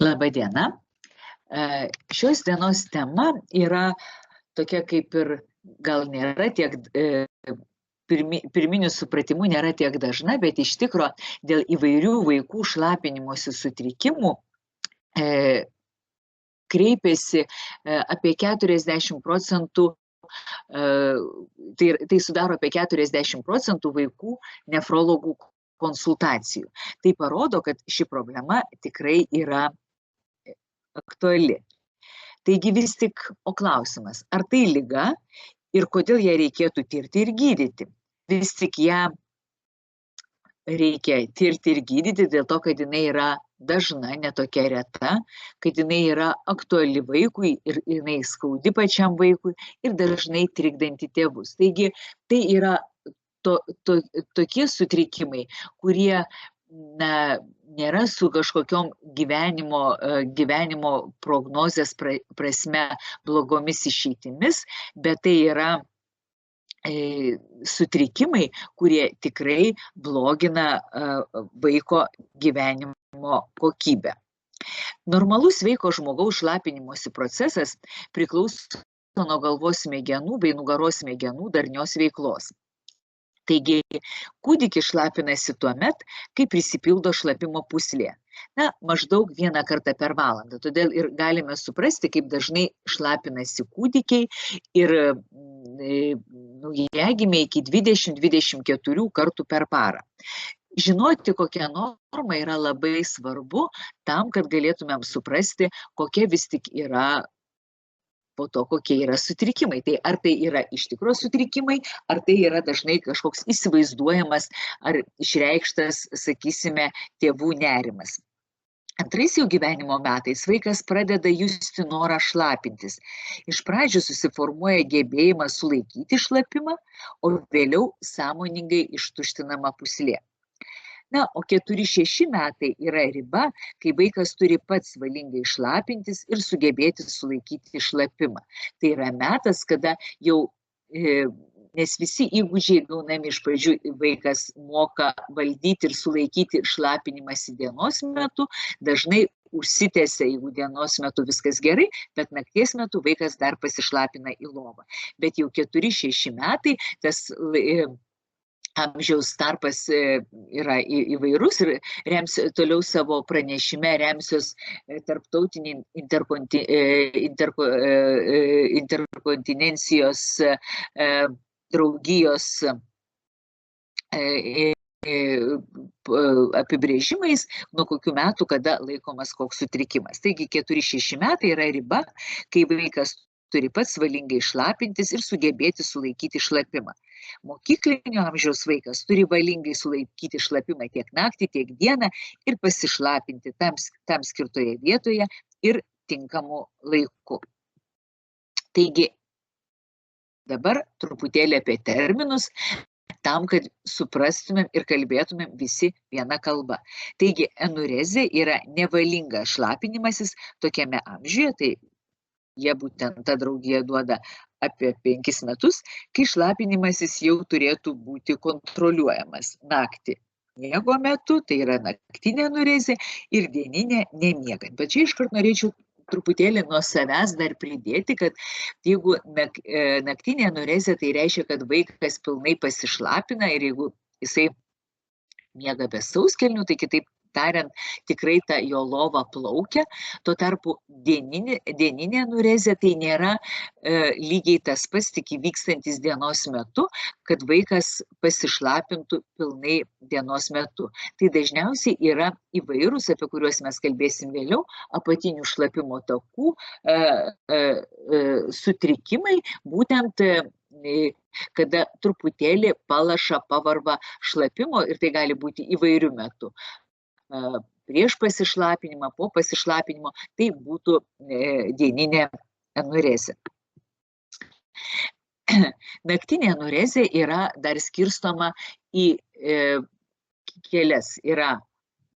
Labą dieną. Šios dienos tema yra tokia kaip ir gal nėra tiek pirminių supratimų nėra tiek dažna, bet iš tikro dėl įvairių vaikų šlapinimosi sutrikimų kreipiasi apie 40%, tai sudaro apie 40% vaikų nefrologų konsultacijų. Tai parodo, kad ši problema tikrai yra aktuali. Taigi vis tik, o klausimas, ar tai liga ir kodėl ją reikėtų tirti ir gydyti? Vis tik ją reikia tirti ir gydyti dėl to, kad jinai yra dažna, netokia reta, kad jinai yra aktuali vaikui ir jinai skaudi pačiam vaikui ir dažnai trikdanti tėvus. Taigi tai yra tokie sutrikimai, kurie nėra su kažkokiom gyvenimo prognozės prasme blogomis išeitimis, bet tai yra sutrikimai, kurie tikrai blogina vaiko gyvenimo kokybę. Normalus sveiko žmogaus šlapinimosi procesas priklauso nuo galvos smegenų bei nugaros smegenų darnios veiklos. Taigi, kūdikis šlapinasi tuomet, kai prisipildo šlapimo pūslė. Maždaug 1 kartą per valandą. Todėl ir galime suprasti, kaip dažnai šlapinasi kūdikiai ir naujagimiai iki 20-24 kartų per parą. Žinoti, kokia norma yra labai svarbu tam, kad galėtumėm suprasti, kokia vis tik yra po to, kokie yra sutrikimai. Tai ar tai yra iš tikro sutrikimai, ar tai yra dažnai kažkoks įsivaizduojamas ar išreikštas, sakysime, tėvų nerimas. Antrais jau gyvenimo metais vaikas pradeda justi norą šlapintis. Iš pradžių susiformuoja gebėjimas sulaikyti šlapimą, o vėliau sąmoningai ištuštinama pūslė. O 4-6 metai yra riba, kai vaikas turi pats valingai šlapintis ir sugebėti sulaikyti šlapimą. Tai yra metas, kada jau, nes visi įgūdžiai gaunami iš pradžių, vaikas moka valdyti ir sulaikyti šlapinimąsi dienos metu, dažnai užsitęsia, jeigu dienos metu viskas gerai, bet nakties metu vaikas dar pasišlapina į lovą. Bet jau 4-6 metai tas amžiaus tarpas yra įvairus ir toliau savo pranešime remsiuos tarptautinį interkontinencijos draugijos apibrėžimais, nuo kokių metų, kada laikomas koks sutrikimas. Taigi 4-6 metai yra riba, kai vaikas turi pats valingai šlapintis ir sugebėti sulaikyti šlapimą. Mokyklinio amžiaus vaikas turi valingai sulaikyti šlapimą tiek naktį, tiek dieną ir pasišlapinti tam skirtoje vietoje ir tinkamu laiku. Taigi, dabar truputėlį apie terminus, tam, kad suprastumėm ir kalbėtumėm visi viena kalba. Taigi, enurezė yra nevalingas šlapinimasis tokiame amžiuje, tai jie būtent ta draugija duoda apie 5 metus, kai šlapinimasis jau turėtų būti kontroliuojamas naktį. Miego metu, tai yra naktinė enurezė ir dieninė nemiegant. Bet čia iškart norėčiau truputėlį nuo savęs dar pridėti, kad jeigu naktinė enurezė, tai reiškia, kad vaikas pilnai pasišlapina ir jeigu jisai miega be sauskelnių, tai kitaip tariant, tikrai ta jo lova plaukia. Tuo tarpu dieninė enurezė tai nėra lygiai tas pats, tik įvykstantis dienos metu, kad vaikas pasišlapintų pilnai dienos metu. Tai dažniausiai yra įvairūs, apie kuriuos mes kalbėsim vėliau, apatinių šlapimo takų sutrikimai, būtent kada truputėlį palaša, pavarva šlapimo ir tai gali būti įvairių metų. Prieš pasišlapinimą, po pasišlapinimo, tai būtų dieninė enurezė. Naktinė enurezė yra dar skirstoma į kelias. Yra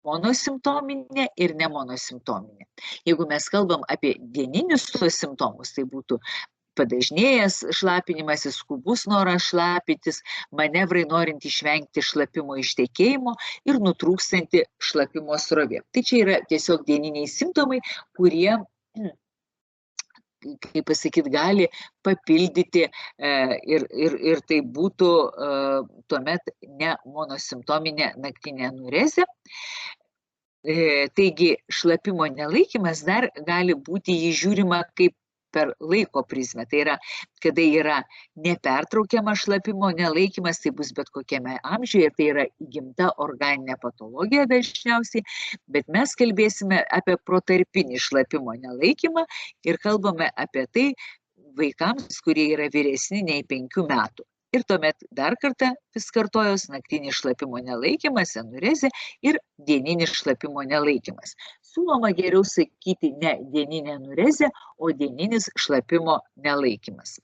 monosimptominė ir nemonosimptominė. Jeigu mes kalbam apie dieninius tos simptomus, tai būtų padažnėjęs šlapinimasis, skubus noras šlapintis, manevrai norint išvengti šlapimo ištekėjimo ir nutrūkstanti šlapimo srovė. Tai čia yra tiesiog dieniniai simptomai, kurie, kaip pasakyti, gali papildyti ir tai būtų tuomet ne monosimptominė naktinė anurezė. Taigi šlapimo nelaikymas dar gali būti jį žiūrima kaip per laiko prizmę. Tai yra, kada yra nepertraukiamas šlapimo nelaikymas, tai bus bet kokiame amžiuje, tai yra įgimta organinė patologija dažniausiai, bet mes kalbėsime apie protarpinį šlapimo nelaikymą ir kalbame apie tai vaikams, kurie yra vyresni nei 5 metų. Ir tuomet dar kartą vis kartojos naktinis šlapimo nelaikymas, anurezė ir dieninis šlapimo nelaikymas. Siūloma geriau sakyti ne dieninė anurezė, o dieninis šlapimo nelaikymas.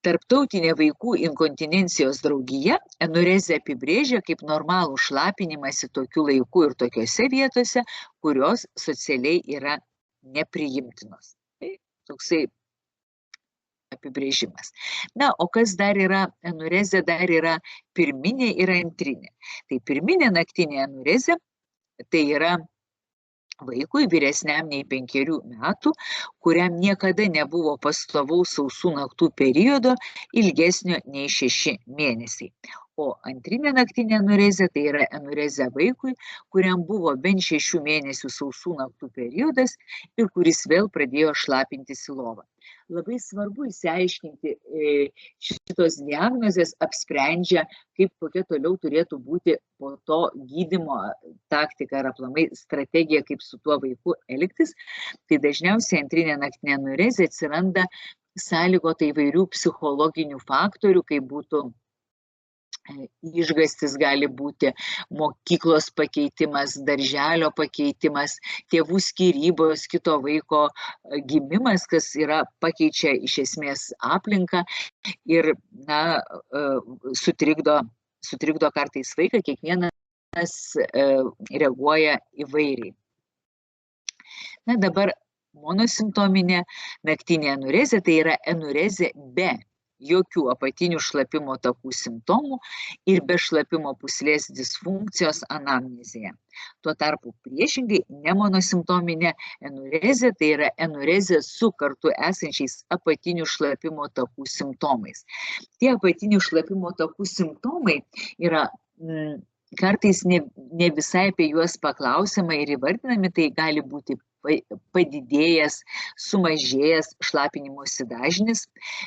Tarptautinė vaikų inkontinencijos draugija anurezę apibrėžia kaip normalų šlapinimąsi tokiu laiku ir tokiose vietose, kurios socialiai yra nepriimtinos. Tai toksai apibrėžimas. Na, o kas dar yra anurezė, dar yra pirminė ir antrinė. Tai pirminė naktinė anurezė, tai yra vaikui vyresniam nei 5 metų, kuriam niekada nebuvo pastovaus sausų naktų periodo ilgesnio nei 6 mėnesiai. O antrinė naktinė anurezė, tai yra anurezė vaikui, kuriam buvo bent 6 mėnesių sausų naktų periodas ir kuris vėl pradėjo šlapintis į lovą. Labai svarbu įsiaiškinti šitos diagnozės, apsprendžia, kokia toliau turėtų būti po to gydymo taktika ar aplamai strategija, kaip su tuo vaiku elgtis. Tai dažniausiai antrinė naktinė anurezė atsiranda sąlygota įvairių psichologinių faktorių, kaip būtų išgąstis, gali būti mokyklos pakeitimas, darželio pakeitimas, tėvų skyrybos, kito vaiko gimimas, kas pakeičia iš esmės aplinką ir sutrikdo kartais vaiką, kiekvienas reaguoja įvairiai. Na, dabar monosimptominė naktinė anurezė, tai yra anurezė be jokių apatinių šlapimo takų simptomų ir be šlapimo pūslės disfunkcijos anamnezėje. Tuo tarpu priešingai nemonosimptominė anurezė, tai yra anurezė su kartu esančiais apatinių šlapimo takų simptomais. Tie apatinių šlapimo takų simptomai yra kartais ne visai apie juos paklausiama ir įvardinami, tai gali būti padidėjęs, sumažėjęs šlapinimosi dažnis,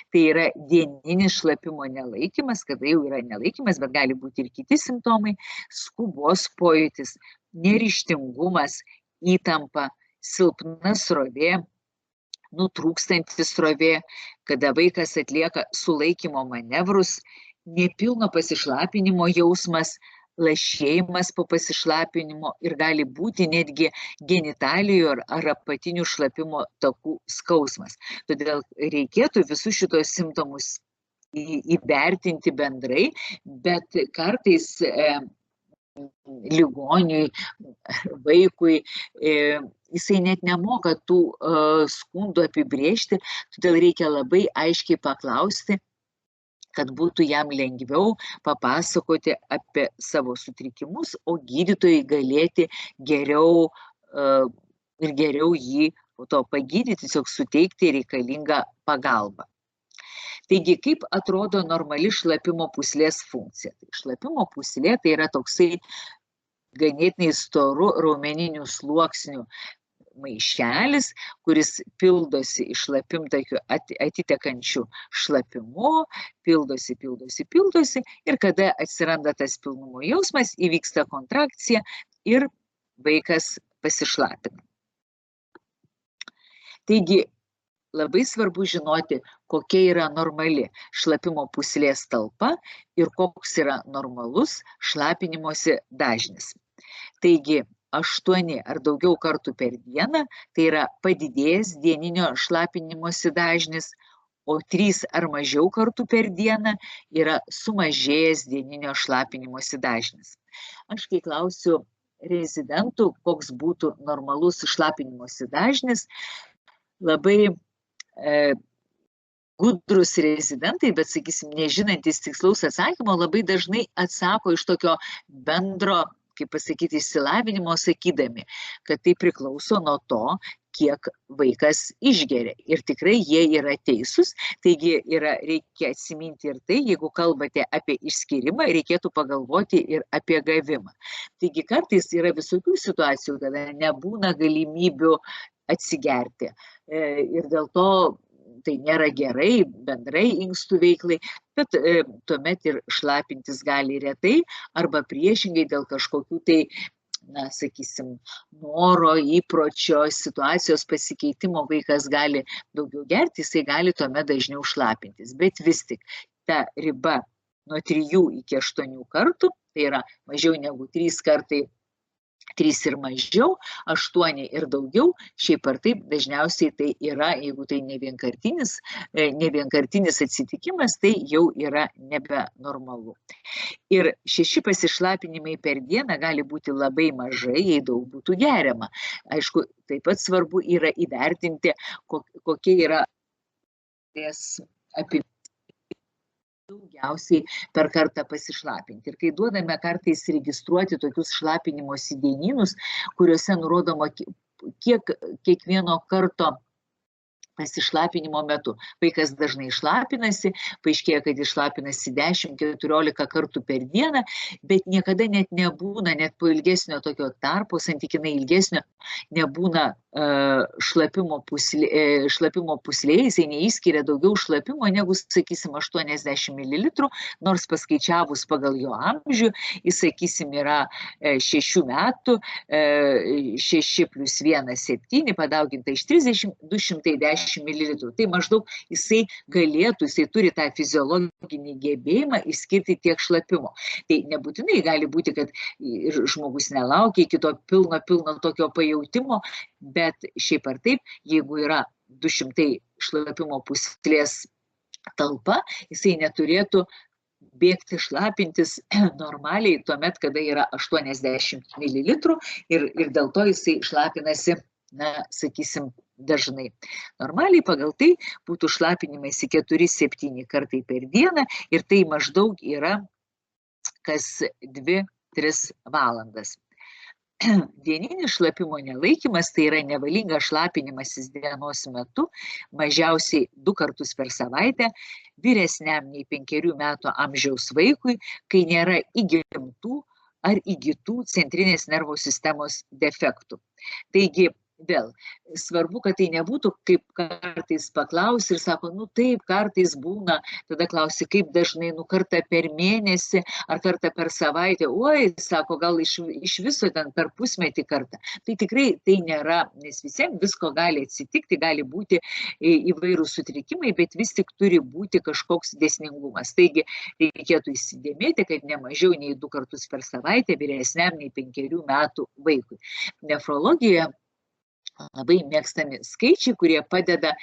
tai yra dieninis šlapimo nelaikymas, kada jau yra nelaikymas, bet gali būti ir kiti simptomai, skubos pojūtis, neryžtingumas, įtampa, silpna srovė, nutrūkstanti srovė, kada vaikas atlieka sulaikymo manevrus, nepilno pasišlapinimo jausmas, lašėjimas po pasišlapinimo ir gali būti netgi genitalijų ar apatinių šlapimo takų skausmas. Todėl reikėtų visus šitos simptomus įvertinti bendrai, bet kartais ligoniui, vaikui, jisai net nemoka tų skundų apibrėžti, todėl reikia labai aiškiai paklausti, kad būtų jam lengviau papasakoti apie savo sutrikimus, o gydytojai galėti geriau jį po to pagydyti, tiesiog suteikti reikalingą pagalbą. Taigi, kaip atrodo normali šlapimo pūslės funkcija? Šlapimo pūslė tai yra toksai ganėtinai storų raumeninių sluoksnių maišelis, kuris pildosi iš šlapimtakių atitekančių šlapimu, pildosi ir kada atsiranda tas pilnumo jausmas, įvyksta kontrakcija ir vaikas pasišlapina. Taigi, labai svarbu žinoti, kokia yra normali šlapimo pūslės talpa ir koks yra normalus šlapinimosi dažnis. Taigi, 8 ar daugiau kartų per dieną, tai yra padidėjęs dieninio šlapinimosi dažnis, o 3 ar mažiau kartų per dieną yra sumažėjęs dieninio šlapinimosi dažnis. Aš kai klausiu rezidentų, koks būtų normalus šlapinimosi dažnis, labai gudrus rezidentai, bet, sakysim, nežinantis tikslaus atsakymo, labai dažnai atsako iš tokio bendro, kaip pasakyti, išsilavinimo, sakydami, kad tai priklauso nuo to, kiek vaikas išgeria. Ir tikrai jie yra teisūs, taigi reikia atsiminti ir tai, jeigu kalbate apie išskyrimą, reikėtų pagalvoti ir apie gavimą. Taigi kartais yra visokių situacijų, kada nebūna galimybių atsigerti. Ir dėl to tai nėra gerai bendrai inkstų veiklai, bet tuomet ir šlapintis gali retai arba priešingai dėl kažkokių tai, na, sakysim, noro, įpročio, situacijos pasikeitimo vaikas gali daugiau gerti, jisai gali tuomet dažniau šlapintis. Bet vis tik ta riba nuo 3 iki 8 kartų, tai yra mažiau negu 3 kartai, 3 ir mažiau, 8 ir daugiau, šiaip ar taip dažniausiai tai yra, jeigu tai ne vienkartinis atsitikimas, tai jau yra nebenormalu. Ir 6 pasišlapinimai per dieną gali būti labai mažai, jei daug būtų geriama. Aišku, taip pat svarbu yra įvertinti, kokie yra apimtis daugiausiai per kartą pasišlapinti. Ir kai duodame kartais registruoti tokius šlapinimosi dienynus, kuriuose nurodoma, kiek kiekvieno karto pasišlapinimo metu. Vaikas dažnai šlapinasi, paaiškėja, kad išlapinasi 10-14 kartų per dieną, bet niekada net nebūna, net po ilgesnio tokio tarpo, santykinai ilgesnio, nebūna šlapimo pūslėje, jisai neįskiria daugiau šlapimo negu, sakysim, 80 ml, nors paskaičiavus pagal jo amžių, jis, sakysim, yra 6 metų, 6 + 1 = 7, padauginta iš 30, 210 ml. Tai maždaug jisai turi tą fiziologinį gebėjimą išskirti tiek šlapimo. Tai nebūtinai gali būti, kad žmogus nelaukia iki to pilno tokio pajautimo, bet šiaip ar taip, jeigu yra 200 šlapimo pūslės talpa, jisai neturėtų bėgti šlapintis normaliai tuomet, kada yra 80 ml ir dėl to jisai šlapinasi, na, sakysim, dažnai. Normaliai pagal tai būtų šlapinimaisi 4-7 kartai per dieną ir tai maždaug yra kas 2-3 valandas. Dieninis šlapimo nelaikymas, tai yra nevalingas šlapinimasis dienos metu, mažiausiai 2 kartus per savaitę, vyresniam nei 5 metų amžiaus vaikui, kai nėra įgimtų ar įgytų centrinės nervų sistemos defektų. Taigi, vėl, svarbu, kad tai nebūtų, kaip kartais paklausi ir sako, nu taip, kartais būna, tada klausi, kaip dažnai, nu kartą per mėnesį ar kartą per savaitę, oi, sako, gal iš viso ten per pusmetį kartą. Tai tikrai tai nėra, nes visiems visko gali atsitikti, gali būti įvairūs sutrikimai, bet vis tik turi būti kažkoks dėsningumas. Taigi reikėtų įsidėmėti, kad ne mažiau nei 2 kartus per savaitę vyresniam nei 5 metų vaikui. Nefrologijoje labai mėgstami skaičiai, kurie padeda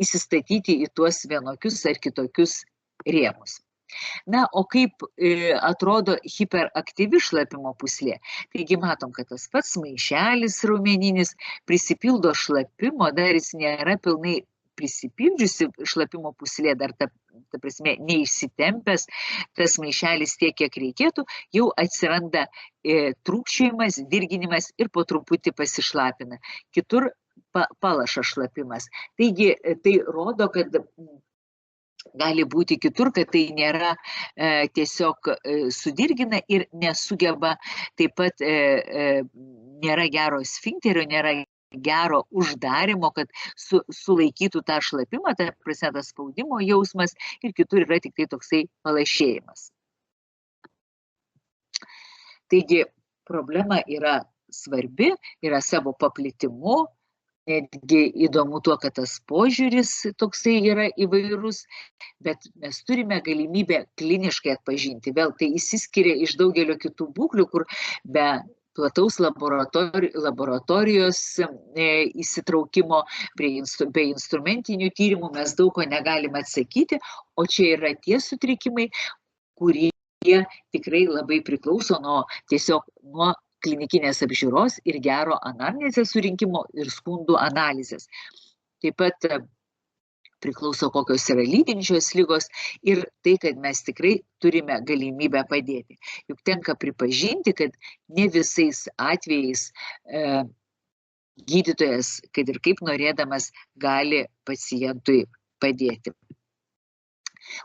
įsistatyti į tuos vienokius ar kitokius rėmus. Na, o kaip atrodo hiperaktyvi šlapimo pūslė? Taigi matom, kad tas pats maišelis raumeninis prisipildo šlapimo, dar jis nėra pilnai prisipildžiusi šlapimo pūslė, dar ta prasme neišsitempęs tas maišelis tiek, kiek reikėtų, jau atsiranda trūkčiojimas, dirginimas ir po truputį pasišlapina. Kitur palaša šlapimas. Taigi tai rodo, kad gali būti kitur, kad tai nėra tiesiog sudirgina ir nesugeba, taip pat nėra gero sfinkterio, nėra gero uždarimo, kad sulaikytų tą šlapimą, ta prasme tas spaudimo jausmas ir kitur yra tik tai toksai palašėjimas. Taigi problema yra svarbi, yra savo paplitimu, netgi įdomu tuo, kad tas požiūris toksai yra įvairus, bet mes turime galimybę kliniškai atpažinti. Vėl tai išsiskiria iš daugelio kitų būklių, kur be plataus laboratorijos įsitraukimo be instrumentinių tyrimų mes daug ko negalime atsakyti, o čia yra tie sutrikimai, kurie tikrai labai priklauso nuo klinikinės apžiūros ir gero anamnezės surinkimo ir skundų analizės. Taip pat priklauso kokios yra lydinčios ligos ir tai, kad mes tikrai turime galimybę padėti. Juk tenka pripažinti, kad ne visais atvejais gydytojas, kad ir kaip norėdamas, gali pacientui padėti.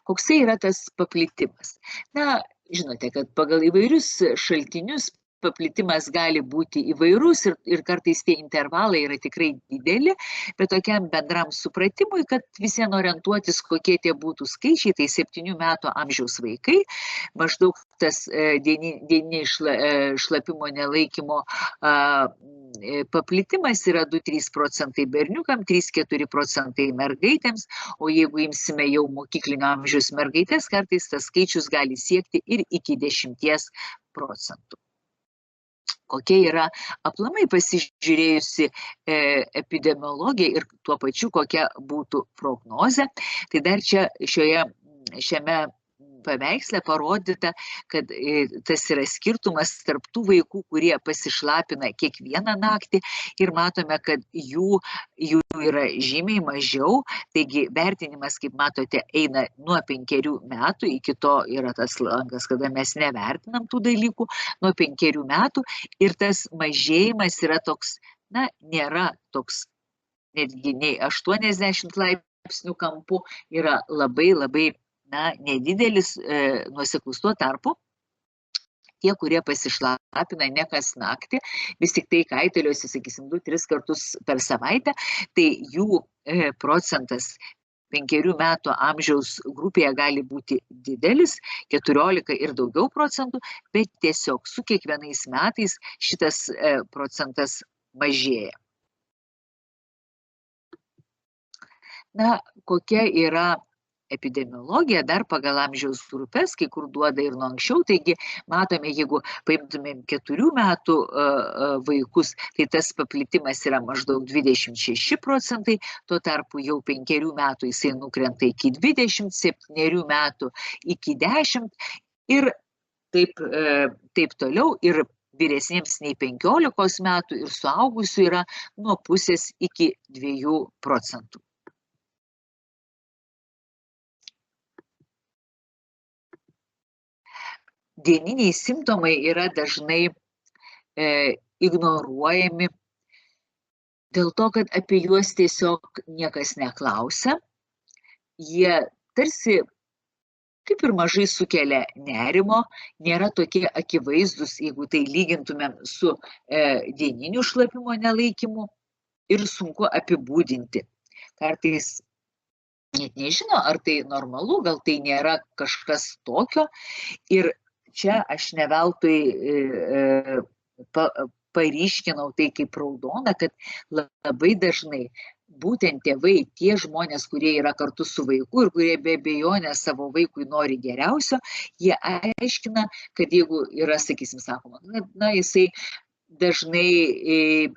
Koksai yra tas paplitimas? Na, žinote, kad pagal įvairius šaltinius paplitimas gali būti įvairus ir kartais tie intervalai yra tikrai dideli, bet tokiam bendram supratimui, kad visiems orientuotis, kokie tie būtų skaičiai, tai 7 metų amžiaus vaikai, maždaug tas dieniniai šlapimo nelaikymo paplitimas yra 2–3% berniukam, 3–4% mergaitėms, o jeigu imsime jau mokyklinio amžiaus mergaitės, kartais tas skaičius gali siekti ir iki 10%. Kokia yra aplamai pasižiūrėjusi epidemiologija ir tuo pačiu kokia būtų prognozė. Tai dar čia šiame paveiksle parodyta, kad tas yra skirtumas tarp tų vaikų, kurie pasišlapina kiekvieną naktį ir matome, kad jų yra žymiai mažiau. Taigi vertinimas, kaip matote, eina nuo 5 metų, iki to yra tas langas, kada mes nevertinam tų dalykų, nuo 5 metų ir tas mažėjimas yra toks, na, nėra toks netgi nei 80 laipsnių kampu, yra labai nedidelis nuoseklus. Tuo tarpu tie, kurie pasišlapina ne kas naktį, vis tik tai kaitaliuosi, sakysim, 2–3 kartus per savaitę, tai jų procentas 5 metų amžiaus grupėje gali būti didelis, 14 ir daugiau procentų, bet tiesiog su kiekvienais metais šitas procentas mažėja. Na, kokia yra epidemiologija dar pagal amžiaus grupės, kai kur duoda ir nuo anksčiau, taigi matome, jeigu paimtumėm 4 metų vaikus, tai tas paplitimas yra maždaug 26%, tuo tarpu jau 5 metų jisai nukrenta iki 20, 7 metų iki 10 ir taip toliau, ir vyresniems nei 15 metų ir suaugusių yra nuo 0,5 iki 2%. Dieniniai simptomai yra dažnai ignoruojami dėl to, kad apie juos tiesiog niekas neklausia. Jie tarsi kaip ir mažai sukelia nerimo, nėra tokie akivaizdus, jeigu tai lygintumėm su dieniniu šlapimo nelaikymu, ir sunku apibūdinti. Kartais net nežino, ar tai normalu, gal tai nėra kažkas tokio. Ir čia aš ne veltui paryškinau tai kaip raudona, kad labai dažnai būtent tėvai, tie žmonės, kurie yra kartu su vaiku ir kurie be abejonės savo vaikui nori geriausio, jie aiškina, kad jeigu yra, sakysim, sakoma, na, jisai dažnai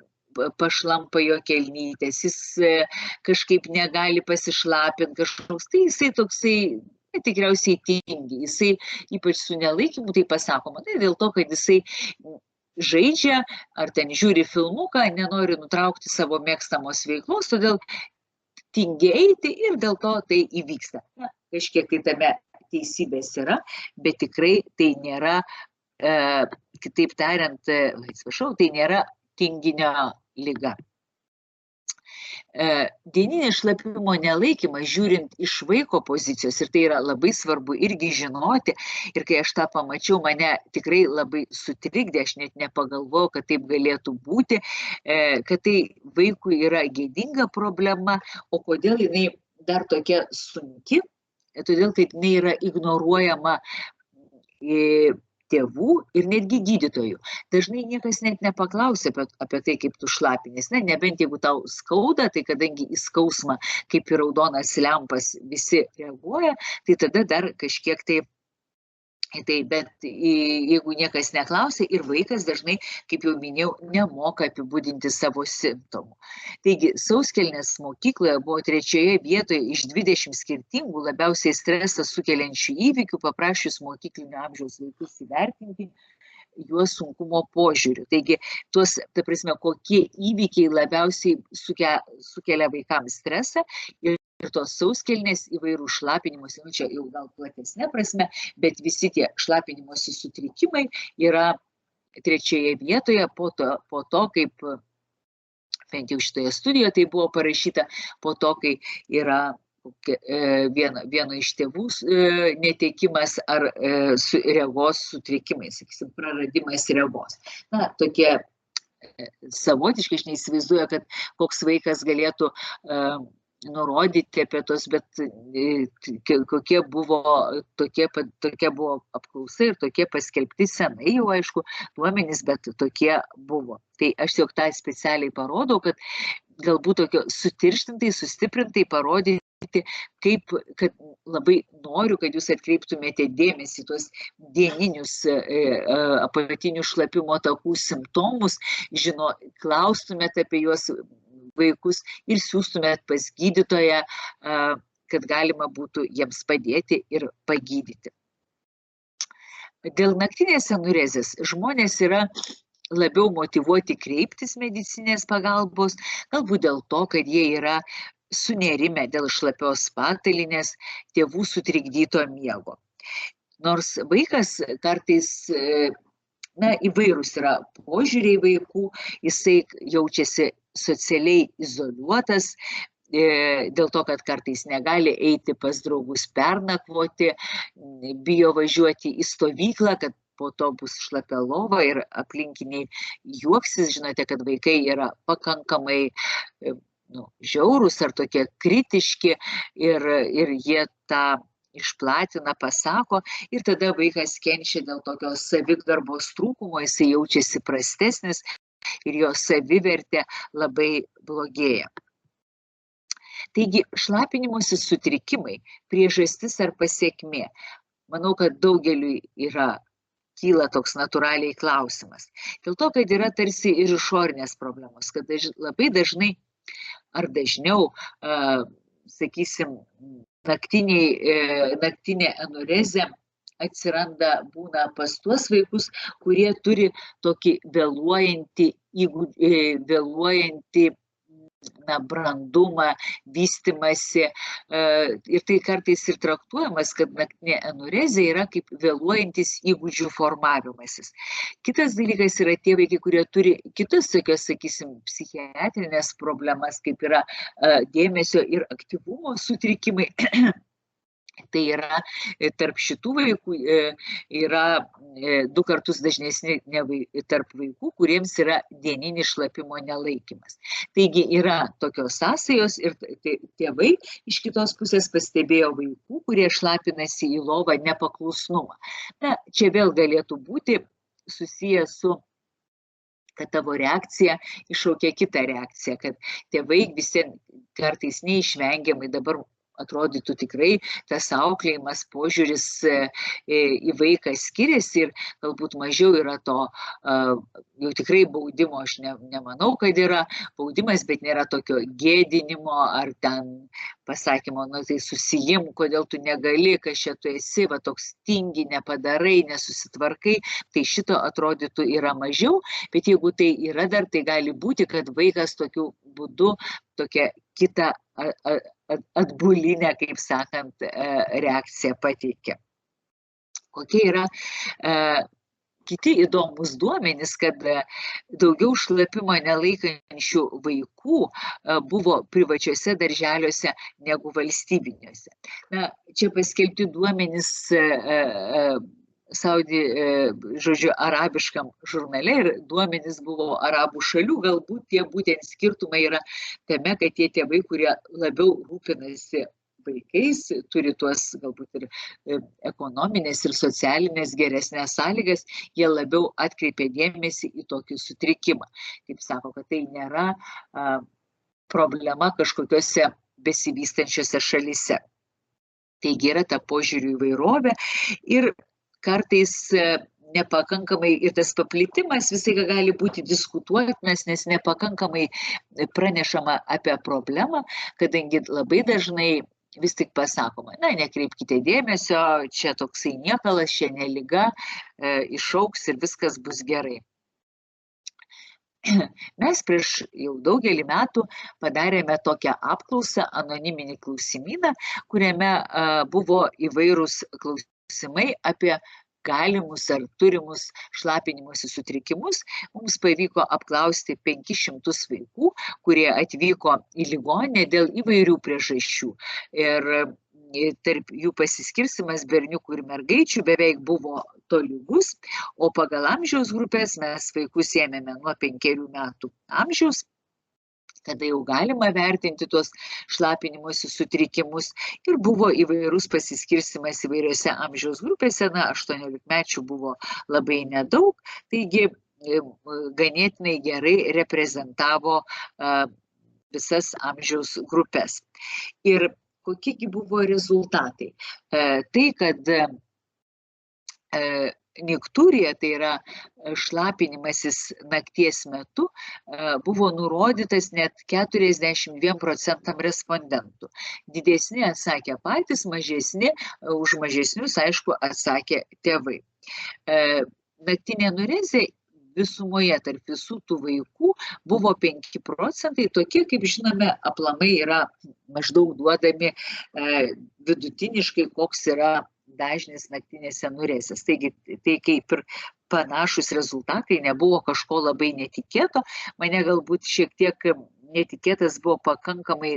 pašlampa jo kelnytės, jis kažkaip negali pasišlapinti kažkoks, tai jisai toksai tikriausiai tingi, jisai ypač su nelaikymu tai pasakoma, tai dėl to, kad jisai žaidžia ar ten žiūri filmuką, nenori nutraukti savo mėgstamos veiklos, todėl tingi eiti ir dėl to tai įvyksta. Na, kažkiek tai tame teisybės yra, bet tikrai tai nėra, kitaip tariant, tai nėra tinginio liga. Dieninis šlapimo nelaikymas, žiūrint iš vaiko pozicijos, ir tai yra labai svarbu irgi žinoti, ir kai aš tą pamačiau, mane tikrai labai sutrikdė, aš net nepagalvojau, kad taip galėtų būti, kad tai vaikui yra gėdinga problema, o kodėl jinai dar tokia sunki, todėl kad jinai yra ignoruojama tėvų ir netgi gydytojų. Dažnai niekas net nepaklausia apie tai, kaip tu šlapinies. Ne, nebent jeigu tau skauda, tai kadangi į skausmą, kaip į raudonas lempas, visi reaguoja, tai tada dar kažkiek tai, bet jeigu niekas neklausia ir vaikas dažnai, kaip jau minėjau, nemoka apibūdinti savo simptomų. Taigi, sauskelnės mokykloje buvo 3. vietoje iš 20 skirtingų labiausiai stresą sukeliančių įvykių, paprašius mokyklinio amžiaus vaikus įvertinti. juos sunkumo požiūriu. Taigi, ta prasme, kokie įvykiai labiausiai sukelia vaikams stresą ir tos sauskelnės įvairių šlapinimuose, čia jau gal platesnė prasme, bet visi tie šlapinimuose sutrikimai yra trečioje vietoje po to, kaip bent jau šitoje studijoje tai buvo parašyta, po to, kai yra vieno iš tėvų netekimas ar regos sutrikimai, sakysim, praradimas regos. Na, tokie savotiškai, aš neįsivaizduoju, kad koks vaikas galėtų nurodyti apie tos, bet tokia buvo apklausa ir tokie paskelbti senai jau, aišku, duomenys, bet tokie buvo. Tai aš jau tą specialiai parodau, kad galbūt tokio sutirštintai, sustiprintai parodyti, kad labai noriu, kad jūs atkreiptumėte dėmesį tuos dieninius apatinių šlapimo takų simptomus, klaustumėte apie juos vaikus ir siųstumėt pas gydytoją, kad galima būtų jiems padėti ir pagydyti. Dėl naktinės enurezės žmonės yra labiau motyvuoti kreiptis medicinės pagalbos, galbūt dėl to, kad jie yra sunerimę dėl šlapios patalynės, tėvų sutrikdyto miego. Nors vaikas kartais įvairūs yra požiūriai vaikų, jisai jaučiasi socialiai izoliuotas, dėl to, kad kartais negali eiti pas draugus pernakvoti, bijo važiuoti į stovyklą, kad po to bus šlapia lova ir aplinkiniai juoksis. Žinote, kad vaikai yra pakankamai žiaurūs ar tokie kritiški ir jie tą išplatina, pasako, ir tada vaikas kenčia dėl tokios savigarbos trūkumo, jisai jaučiasi prastesnis ir jo savivertė labai blogėja. Taigi, šlapinimosi sutrikimai, priežastis ar pasekmė. Manau, kad daugeliui kyla toks natūraliai klausimas. Dėl to, kad yra tarsi ir išorinės problemos, kad labai dažnai ar dažniau, sakysim, naktinė enurezė būna pas tuos vaikus, kurie turi tokį vėluojantį brandumą, vystimąsi, ir tai kartais ir traktuojamas, kad naktinė enurezė yra kaip vėluojantis įgūdžių formavimasis. Kitas dalykas yra tie vaikai, kurie turi kitas tokios, sakysim, psichiatrinės problemas, kaip yra dėmesio ir aktyvumo sutrikimai. Tai yra tarp šitų vaikų yra 2 kartus dažnesni tarp vaikų, kuriems yra dieninis šlapimo nelaikymas. Taigi yra tokios sąsajos ir tėvai iš kitos pusės pastebėjo vaikų, kurie šlapinasi į lovą nepaklusnumą. Na, čia vėl galėtų būti susijęs su, kad tavo reakcija iššaukia kitą reakciją, kad tėvai visi kartais neišvengiamai dabar atrodytų tikrai tas auklėjimas, požiūris į vaiką skiriasi ir galbūt mažiau yra to jau tikrai baudimo, aš nemanau, kad yra baudimas, bet nėra tokio gėdinimo ar ten pasakymo, tai susijim, kodėl tu negali, kas čia tu esi, va toks tingi, nepadarai, nesusitvarkai, tai šito atrodytų yra mažiau, bet jeigu tai yra dar, tai gali būti, kad vaikas tokiu būdu tokia kita atbulinę, kaip sakant, reakciją pateikia. Kokie yra kiti įdomus duomenys, kad daugiau šlapimo nelaikančių vaikų buvo privačiuose darželiuose negu valstybiniuose. Na, čia paskelbti duomenys arabiškam žurnale ir duomenys buvo arabų šalių, galbūt tie būtent skirtumai yra tame, kad tie tėvai, kurie labiau rūpinasi vaikais, turi tuos galbūt ir ekonominės ir socialinės geresnės sąlygas, jie labiau atkreipia dėmesį į tokį sutrikimą. Kaip sako, kad tai nėra problema kažkokiuose besivystančiose šalyse. Taigi yra ta požiūrių įvairovė ir kartais nepakankamai ir tas paplitimas visai gali būti diskutuotinas, nes nepakankamai pranešama apie problemą, kadangi labai dažnai vis tik pasakoma, na, nekreipkite dėmesio, čia toksai niekalas, čia ne liga, išaugs ir viskas bus gerai. Mes prieš jau daugelį metų padarėme tokią apklausą, anoniminį klausimyną, kuriame buvo įvairūs klausimai apie galimus ar turimus šlapinimosi sutrikimus. Mums pavyko apklausti 500 vaikų, kurie atvyko į ligoninę dėl įvairių priežasčių. Ir tarp jų pasiskirstymas berniukų ir mergaičių beveik buvo tolygus, o pagal amžiaus grupės mes vaikus ėmėme nuo 5 metų amžiaus, kada jau galima vertinti tuos šlapinimosi sutrikimus, ir buvo įvairus pasiskirstymas įvairiose amžiaus grupėse, na, 18-mečių buvo labai nedaug, taigi ganėtinai gerai reprezentavo visas amžiaus grupės. Ir kokiegi buvo rezultatai? Tai, kad nikturija, tai yra šlapinimasis nakties metu, buvo nurodytas net 42% respondentų. Didesni atsakė patys, mažesni, už mažesnius, aišku, atsakė tėvai. Naktinė anurezija visumoje tarp visų tų vaikų buvo 5%, tokie, kaip žinome, aplamai yra maždaug duodami vidutiniškai, koks yra dažnis naktinėse anurezijos. Taigi, tai kaip ir panašus rezultatai, nebuvo kažko labai netikėto. Mane galbūt šiek tiek netikėtas buvo pakankamai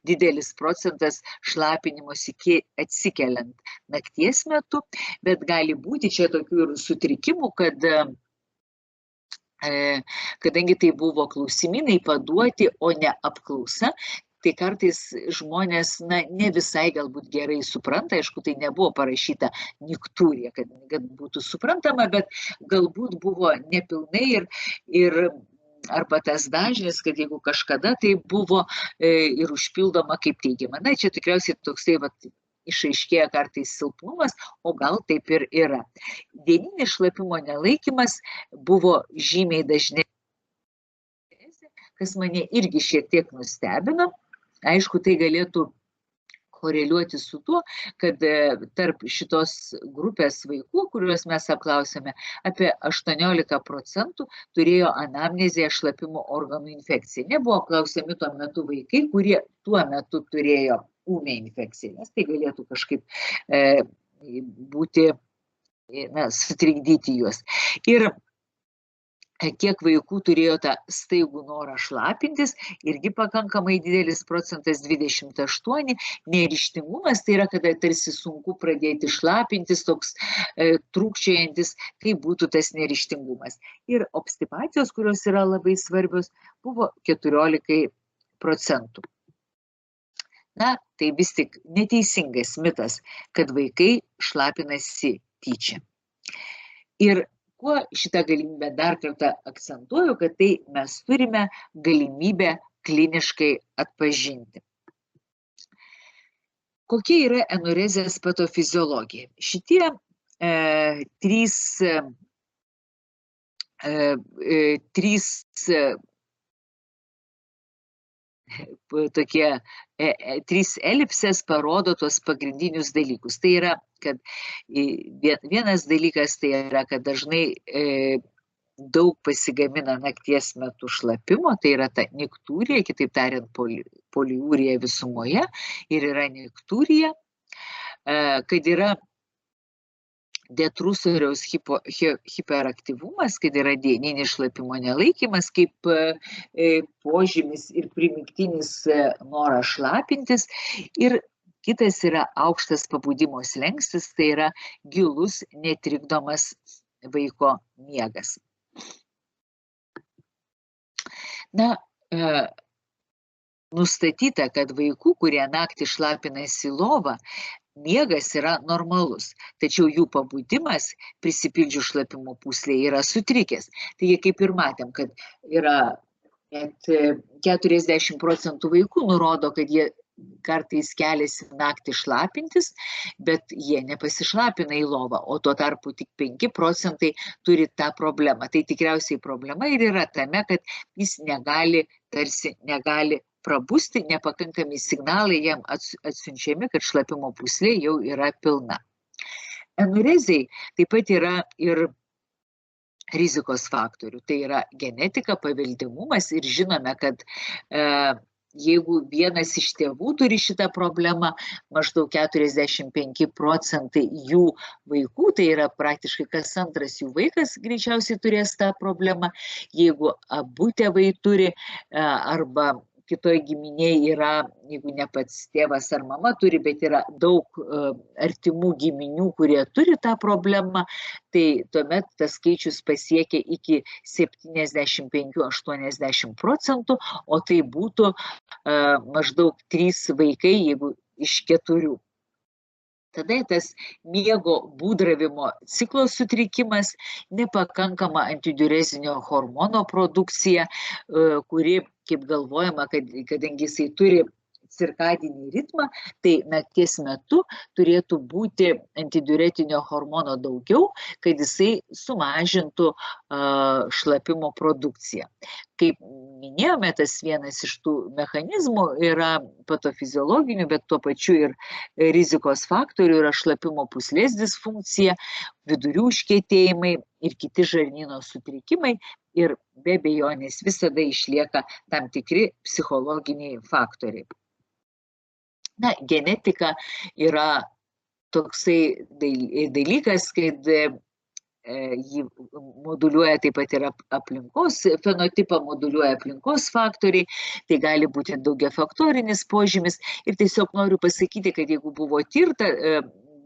didelis procentas šlapinimosi atsikeliant nakties metu, bet gali būti čia tokių ir sutrikimų, kadangi tai buvo klausimynai paduoti, o ne apklausa, tai kartais žmonės ne visai galbūt gerai supranta, aišku, tai nebuvo parašyta nikturija, kad būtų suprantama, bet galbūt buvo nepilnai ir arba tas dažnis, kad jeigu kažkada tai buvo ir užpildoma kaip teigiama. Na, čia tikriausiai toksai išaiškėja kartais silpnumas, o gal taip ir yra. Dieninis šlapimo nelaikymas buvo žymiai dažnesnis, kas mane irgi šiek tiek nustebino. Aišku, tai galėtų koreliuoti su tuo, kad tarp šitos grupės vaikų, kuriuos mes apklausėme, apie 18% turėjo anamnezėje šlapimo organų infekciją. Nebuvo apklausiami tuo metu vaikai, kurie tuo metu turėjo ūmią infekciją, nes tai galėtų kažkaip būti, sutrikdyti juos. Ir kiek vaikų turėjo tą staigų norą šlapintis, irgi pakankamai didelis procentas, 28. Neryžtingumas, tai yra, kada tarsi sunku pradėti šlapintis, toks trūkčiojantis, tai būtų tas neryžtingumas. Ir obstipacijos, kurios yra labai svarbios, buvo 14%. Na, tai vis tik neteisingas mitas, kad vaikai šlapinasi tyčia. Ir kuo šitą galimybę dar kartą akcentuoju, kad tai mes turime galimybę kliniškai atpažinti. Kokia yra enurezijos patofiziologija? Šitie trys elipsės parodo tuos pagrindinius dalykus. Tai yra, kad vienas dalykas tai yra, kad dažnai daug pasigamina nakties metu šlapimo, tai yra ta nikturija, kitaip tariant, poliūrija visumoje, ir yra nikturija, kad yra detrusoriaus hiperaktyvumas, kad yra dieninis šlapimo nelaikymas, kaip požymis ir primygtinis noras šlapintis. Ir kitas yra aukštas pabudimo slenkstis, tai yra gilus, netrikdomas vaiko miegas. Na, nustatyta, kad vaikų, kurie naktį šlapinasi į lovą, miegas yra normalus, tačiau jų pabudimas prisipildžius šlapimo pūslėje yra sutrikęs. Taigi, kaip ir matėm, kad yra net 40% vaikų nurodo, kad jie kartais keliasi naktį šlapintis, bet jie nepasišlapina į lovą, o tuo tarpu tik 5% turi tą problemą. Tai tikriausiai problema ir yra tame, kad jis tarsi negali prabusti, nepakankami signalai jam atsiunčiami, kad šlapimo pūslė jau yra pilna. Enureziai taip pat yra ir rizikos faktorių. Tai yra genetika, paveldimumas ir žinome, kad jeigu vienas iš tėvų turi šitą problemą, maždaug 45% jų vaikų, tai yra praktiškai kas antras jų vaikas greičiausiai turės tą problemą. Jeigu abu tėvai turi arba kitoj giminėje yra, jeigu ne pats tėvas ar mama turi, bet yra daug artimų giminių, kurie turi tą problemą, tai tuomet tas skaičius pasiekia iki 75–80%, o tai būtų maždaug 3 vaikai, jeigu iš 4. Tada tas miego būdravimo ciklo sutrikimas, nepakankama antidiurezinio hormono produkcija, kuri, kaip galvojama, kadangi jisai turi cirkadinį ritmą, tai nakties metu turėtų būti antidiuretinio hormono daugiau, kad jisai sumažintų šlapimo produkciją. Kaip minėjome, tas vienas iš tų mechanizmų yra patofiziologinių, bet tuo pačiu ir rizikos faktorių yra šlapimo pūslės disfunkcija, vidurių užkietėjimai ir kiti žarnyno sutrikimai ir be abejonės visada išlieka tam tikri psichologiniai faktoriai. Na, genetika yra toksai dalykas, kad jį moduliuoja taip pat ir aplinkos, fenotipą moduliuoja aplinkos faktoriai, tai gali būti daugiafaktorinis požymis. Ir tiesiog noriu pasakyti, kad jeigu buvo tirta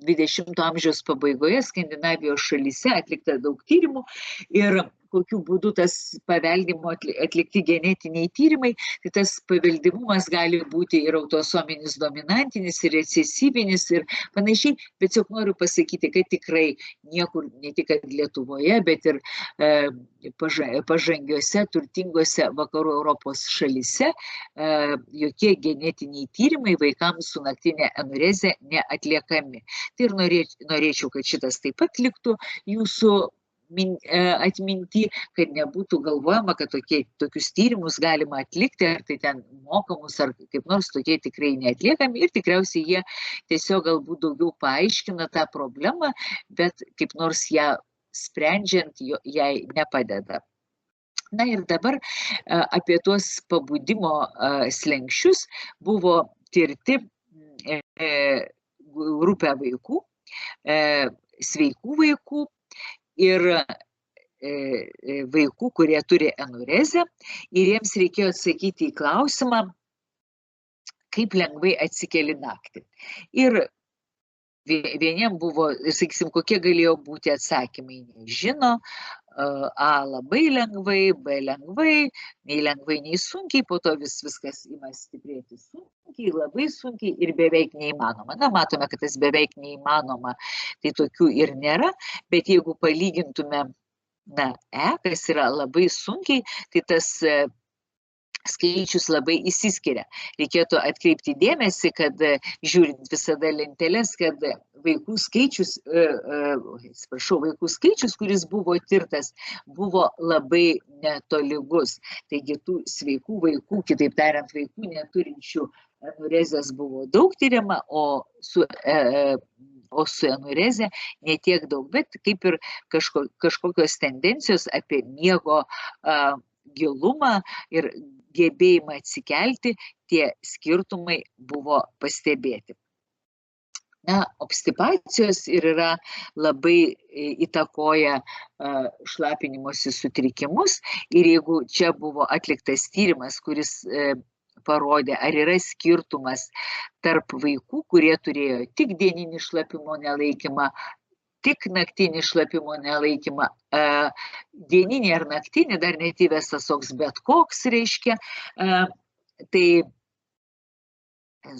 20 amžiaus pabaigoje Skandinavijos šalyse atlikta daug tyrimų ir kokiu būdu tas paveldimo atlikti genetiniai tyrimai, tai tas paveldimumas gali būti ir autosominis dominantinis, ir recesyvinis ir panašiai, bet tiesiog noriu pasakyti, kad tikrai niekur, ne tik Lietuvoje, bet ir pažangiuose, turtingose vakarų Europos šalyse jokie genetiniai tyrimai vaikams su naktinė enurezė neatliekami. Tai ir norėčiau, kad šitas taip pat liktų jūsų atminti, kad nebūtų galvojama, kad tokius tyrimus galima atlikti, ar tai ten mokamus, ar kaip nors tokie tikrai neatliekami ir tikriausiai jie tiesiog galbūt daugiau paaiškina tą problemą, bet kaip nors ją sprendžiant jai nepadeda. Na ir dabar apie tuos pabudimo slenksčius buvo tirti grupė vaikų, sveikų vaikų, ir vaikų, kurie turi enurezę, ir jiems reikėjo atsakyti į klausimą, kaip lengvai atsikeli naktį. Ir vieniem buvo, sakysim, kokie galėjo būti atsakymai, nežino, A labai lengvai, B lengvai, nei lengvai, nei sunkiai, po to viskas ima stiprėti sunkiai, labai sunkiai ir beveik neįmanoma. Na, matome, kad tas beveik neįmanoma, tai tokių ir nėra, bet jeigu palygintume, kas yra labai sunkiai, tai tas skaičius labai įsiskiria. Reikėtų atkreipti dėmesį, kad žiūrint visada lenteles, kad vaikų skaičius, kuris buvo tirtas, buvo labai netolygus. Taigi tų sveikų vaikų, kitaip tariant, vaikų neturinčių enurezės buvo daug tyriama, o su enurezė ne tiek daug, bet kaip ir kažkokios tendencijos apie miego gilumą ir gebėjimą atsikelti, tie skirtumai buvo pastebėti. Na, obstipacijos ir yra labai įtakoja šlapinimosi sutrikimus ir jeigu čia buvo atliktas tyrimas, kuris parodė, ar yra skirtumas tarp vaikų, kurie turėjo tik dieninį šlapimo nelaikymą, tik naktinį šlapimo nelaikymą, dieninį ar naktinį, dar net įvestas toks bet koks reiškia, tai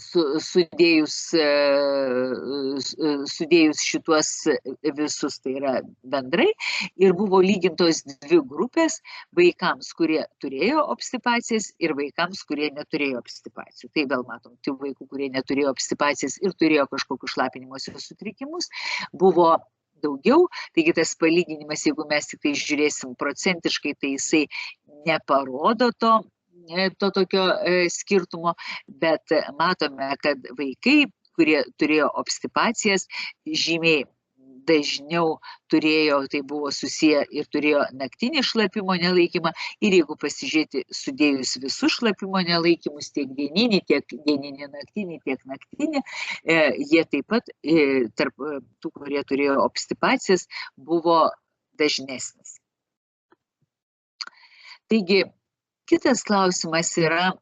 sudėjus šituos visus, tai yra bendrai, ir buvo lygintos 2 grupės vaikams, kurie turėjo obstipacijas ir vaikams, kurie neturėjo obstipacijų. Tai vėl matom, tų vaikų, kurie neturėjo obstipacijas ir turėjo kažkokius šlapinimosi sutrikimus, buvo daugiau, taigi tas palyginimas, jeigu mes tik tai žiūrėsim procentiškai, tai jisai neparodo to to tokio skirtumo, bet matome, kad vaikai, kurie turėjo obstipacijas, žymiai dažniau turėjo, tai buvo susiję ir turėjo naktinį šlapimo nelaikymą. Ir jeigu pasižiūrėti, sudėjus visus šlapimo nelaikymus, tiek dieninį, naktinį, tiek naktinį, jie taip pat tarp tų, kurie turėjo obstipacijas, buvo dažnesnis. Taigi, kitas klausimas yra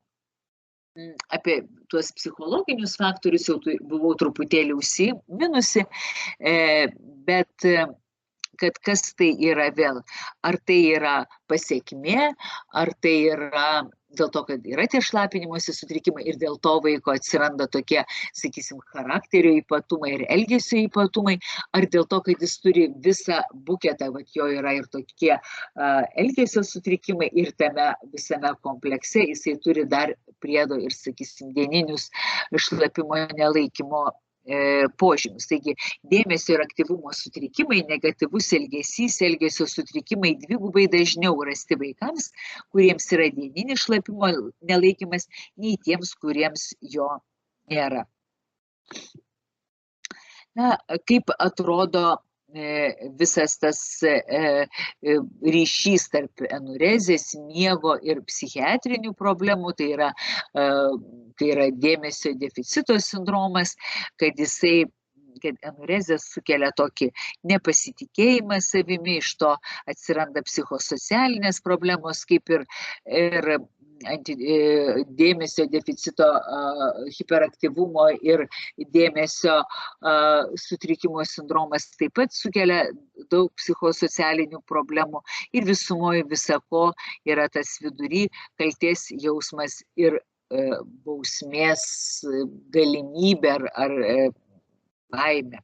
apie tuos psichologinius faktorius, jau buvau truputėlį užsiminusi, bet kad kas tai yra vėl, ar tai yra pasekmė, ar tai yra dėl to, kad yra tie šlapinimosi sutrikimai ir dėl to vaiko atsiranda tokie, sakysim, charakterio ypatumai ir elgesio ypatumai, ar dėl to, kad jis turi visą buketą, jo yra ir tokie elgesio sutrikimai ir tame visame komplekse jisai turi dar priedo ir, sakysim, dieninius šlapimo nelaikymo požymius. Taigi, dėmesio ir aktyvumo sutrikimai, negatyvus elgesys, elgesio sutrikimai dvigubai dažniau rasti vaikams, kuriems yra dieninis šlapimo nelaikymas, nei tiems, kuriems jo nėra. Na, kaip atrodo visas tas ryšys tarp enurezės, miego ir psichiatrinių problemų, tai yra dėmesio deficito sindromas, kad enurezė sukelia tokį nepasitikėjimą savimi, iš to atsiranda psichosocialinės problemos, kaip ir dėmesio deficito, hiperaktyvumo ir dėmesio sutrikimo sindromas taip pat sukelia daug psichosocialinių problemų ir visumoje visako yra tas vidury kaltės jausmas ir bausmės galimybė ar baimė.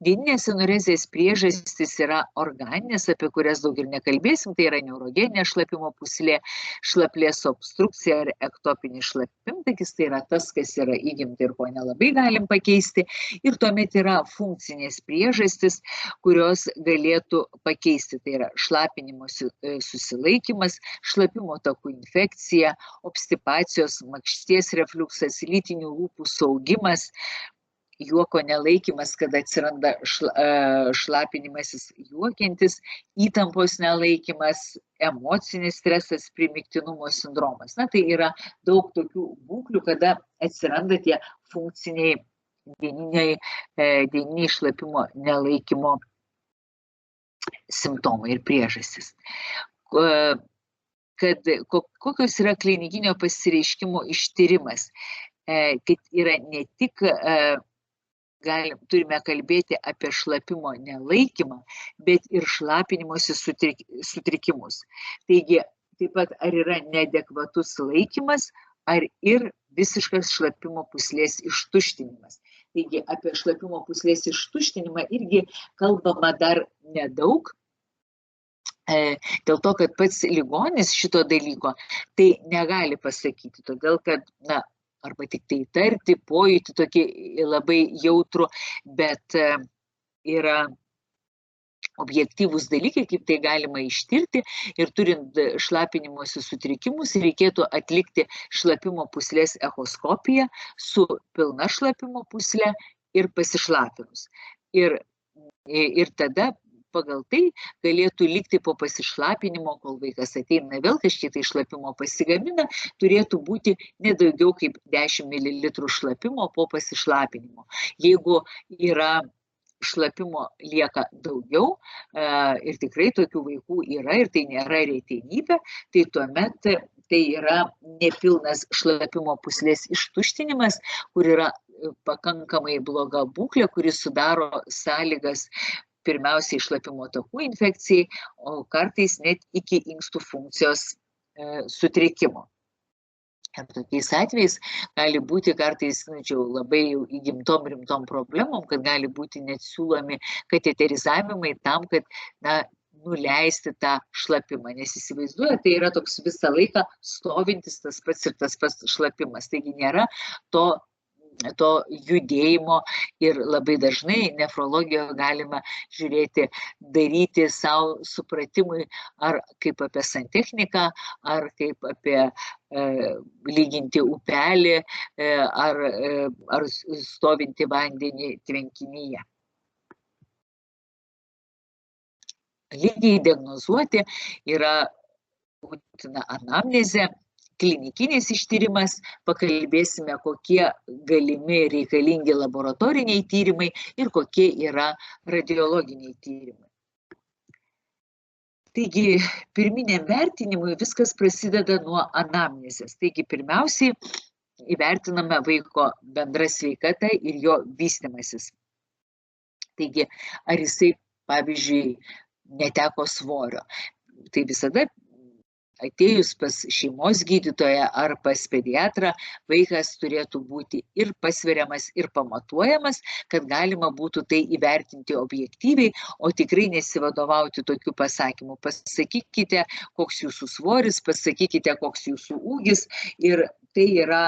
Dieninės enurezės priežastys yra organinės, apie kurias daug ir nekalbėsim, tai yra neurogeninė šlapimo pūslė, šlaplės obstrukcija ar ektopinis šlapimtakis, tai yra tas, kas yra įgimta ir ko nelabai galim pakeisti, ir tuomet yra funkcinės priežastys, kurios galėtų pakeisti, tai yra šlapinimo susilaikymas, šlapimo takų infekcija, obstipacijos, makšties refliuksas, lytinių lūpų saugimas, juoko nelaikymas, kada atsiranda šlapinimasis juokiantis, įtampos nelaikymas, emocinis stresas, primygtinumo sindromas. Na, tai yra daug tokių būklių, kada atsiranda tie funkciniai dieniniai šlapimo nelaikymo simptomai ir priežastys. Kokios yra klinikinio pasireiškimo ištyrimas, kad yra ne tik turime kalbėti apie šlapimo nelaikymą, bet ir šlapinimosi sutrikimus. Taigi, taip pat ar yra neadekvatus laikymas, ar ir visiškas šlapimo pūslės ištuštinimas. Taigi, apie šlapimo pūslės ištuštinimą irgi kalbama dar nedaug, dėl to, kad pats ligonis šito dalyko tai negali pasakyti, todėl kad, arba tik tai įtarti, pojūtį tokį labai jautrų, bet yra objektyvūs dalykai, kaip tai galima ištirti, ir turint šlapinimosi sutrikimus, reikėtų atlikti šlapimo pūslės echoskopiją su pilna šlapimo pūslė ir pasišlapinus. Ir tada pagal tai galėtų likti po pasišlapinimo, kol vaikas ateina vėl kažkiek tai šlapimo pasigamina, turėtų būti nedaugiau kaip 10 ml šlapimo po pasišlapinimo. Jeigu yra šlapimo lieka daugiau, ir tikrai tokių vaikų yra, ir tai nėra retenybė, tai tuomet tai yra nepilnas šlapimo pūslės ištuštinimas, kur yra pakankamai bloga būklė, kuris sudaro sąlygas pirmiausiai šlapimo takų infekcijai, o kartais net iki inkstų funkcijos sutrikimo. Ir tokiais atvejais gali būti kartais labai jau įgimtom rimtom problemom, kad gali būti net siūlomi kateterizavimai tam, kad nuleisti tą šlapimą. Nes įsivaizduoja, tai yra toks visą laiką stovintis tas pats šlapimas. Taigi nėra to to judėjimo ir labai dažnai nefrologijoje galima žiūrėti, daryti savo supratimui ar kaip apie santechniką, ar kaip apie lyginti upelį, ar stovinti vandenį tvenkinyje. Lygiai diagnozuoti yra būtina anamnezė, klinikinis ištyrimas, pakalbėsime, kokie galimi reikalingi laboratoriniai tyrimai ir kokie yra radiologiniai tyrimai. Taigi, pirminiam vertinimui viskas prasideda nuo anamnezės. Taigi, pirmiausiai įvertiname vaiko bendrą sveikatą ir jo vystymasis. Taigi, ar jisai, pavyzdžiui, neteko svorio. Tai visada atėjus pas šeimos gydytoją ar pas pediatrą, vaikas turėtų būti ir pasveriamas, ir pamatuojamas, kad galima būtų tai įvertinti objektyviai, o tikrai nesivadovauti tokiu pasakymu. Pasakykite, koks jūsų svoris, pasakykite, koks jūsų ūgis, ir tai yra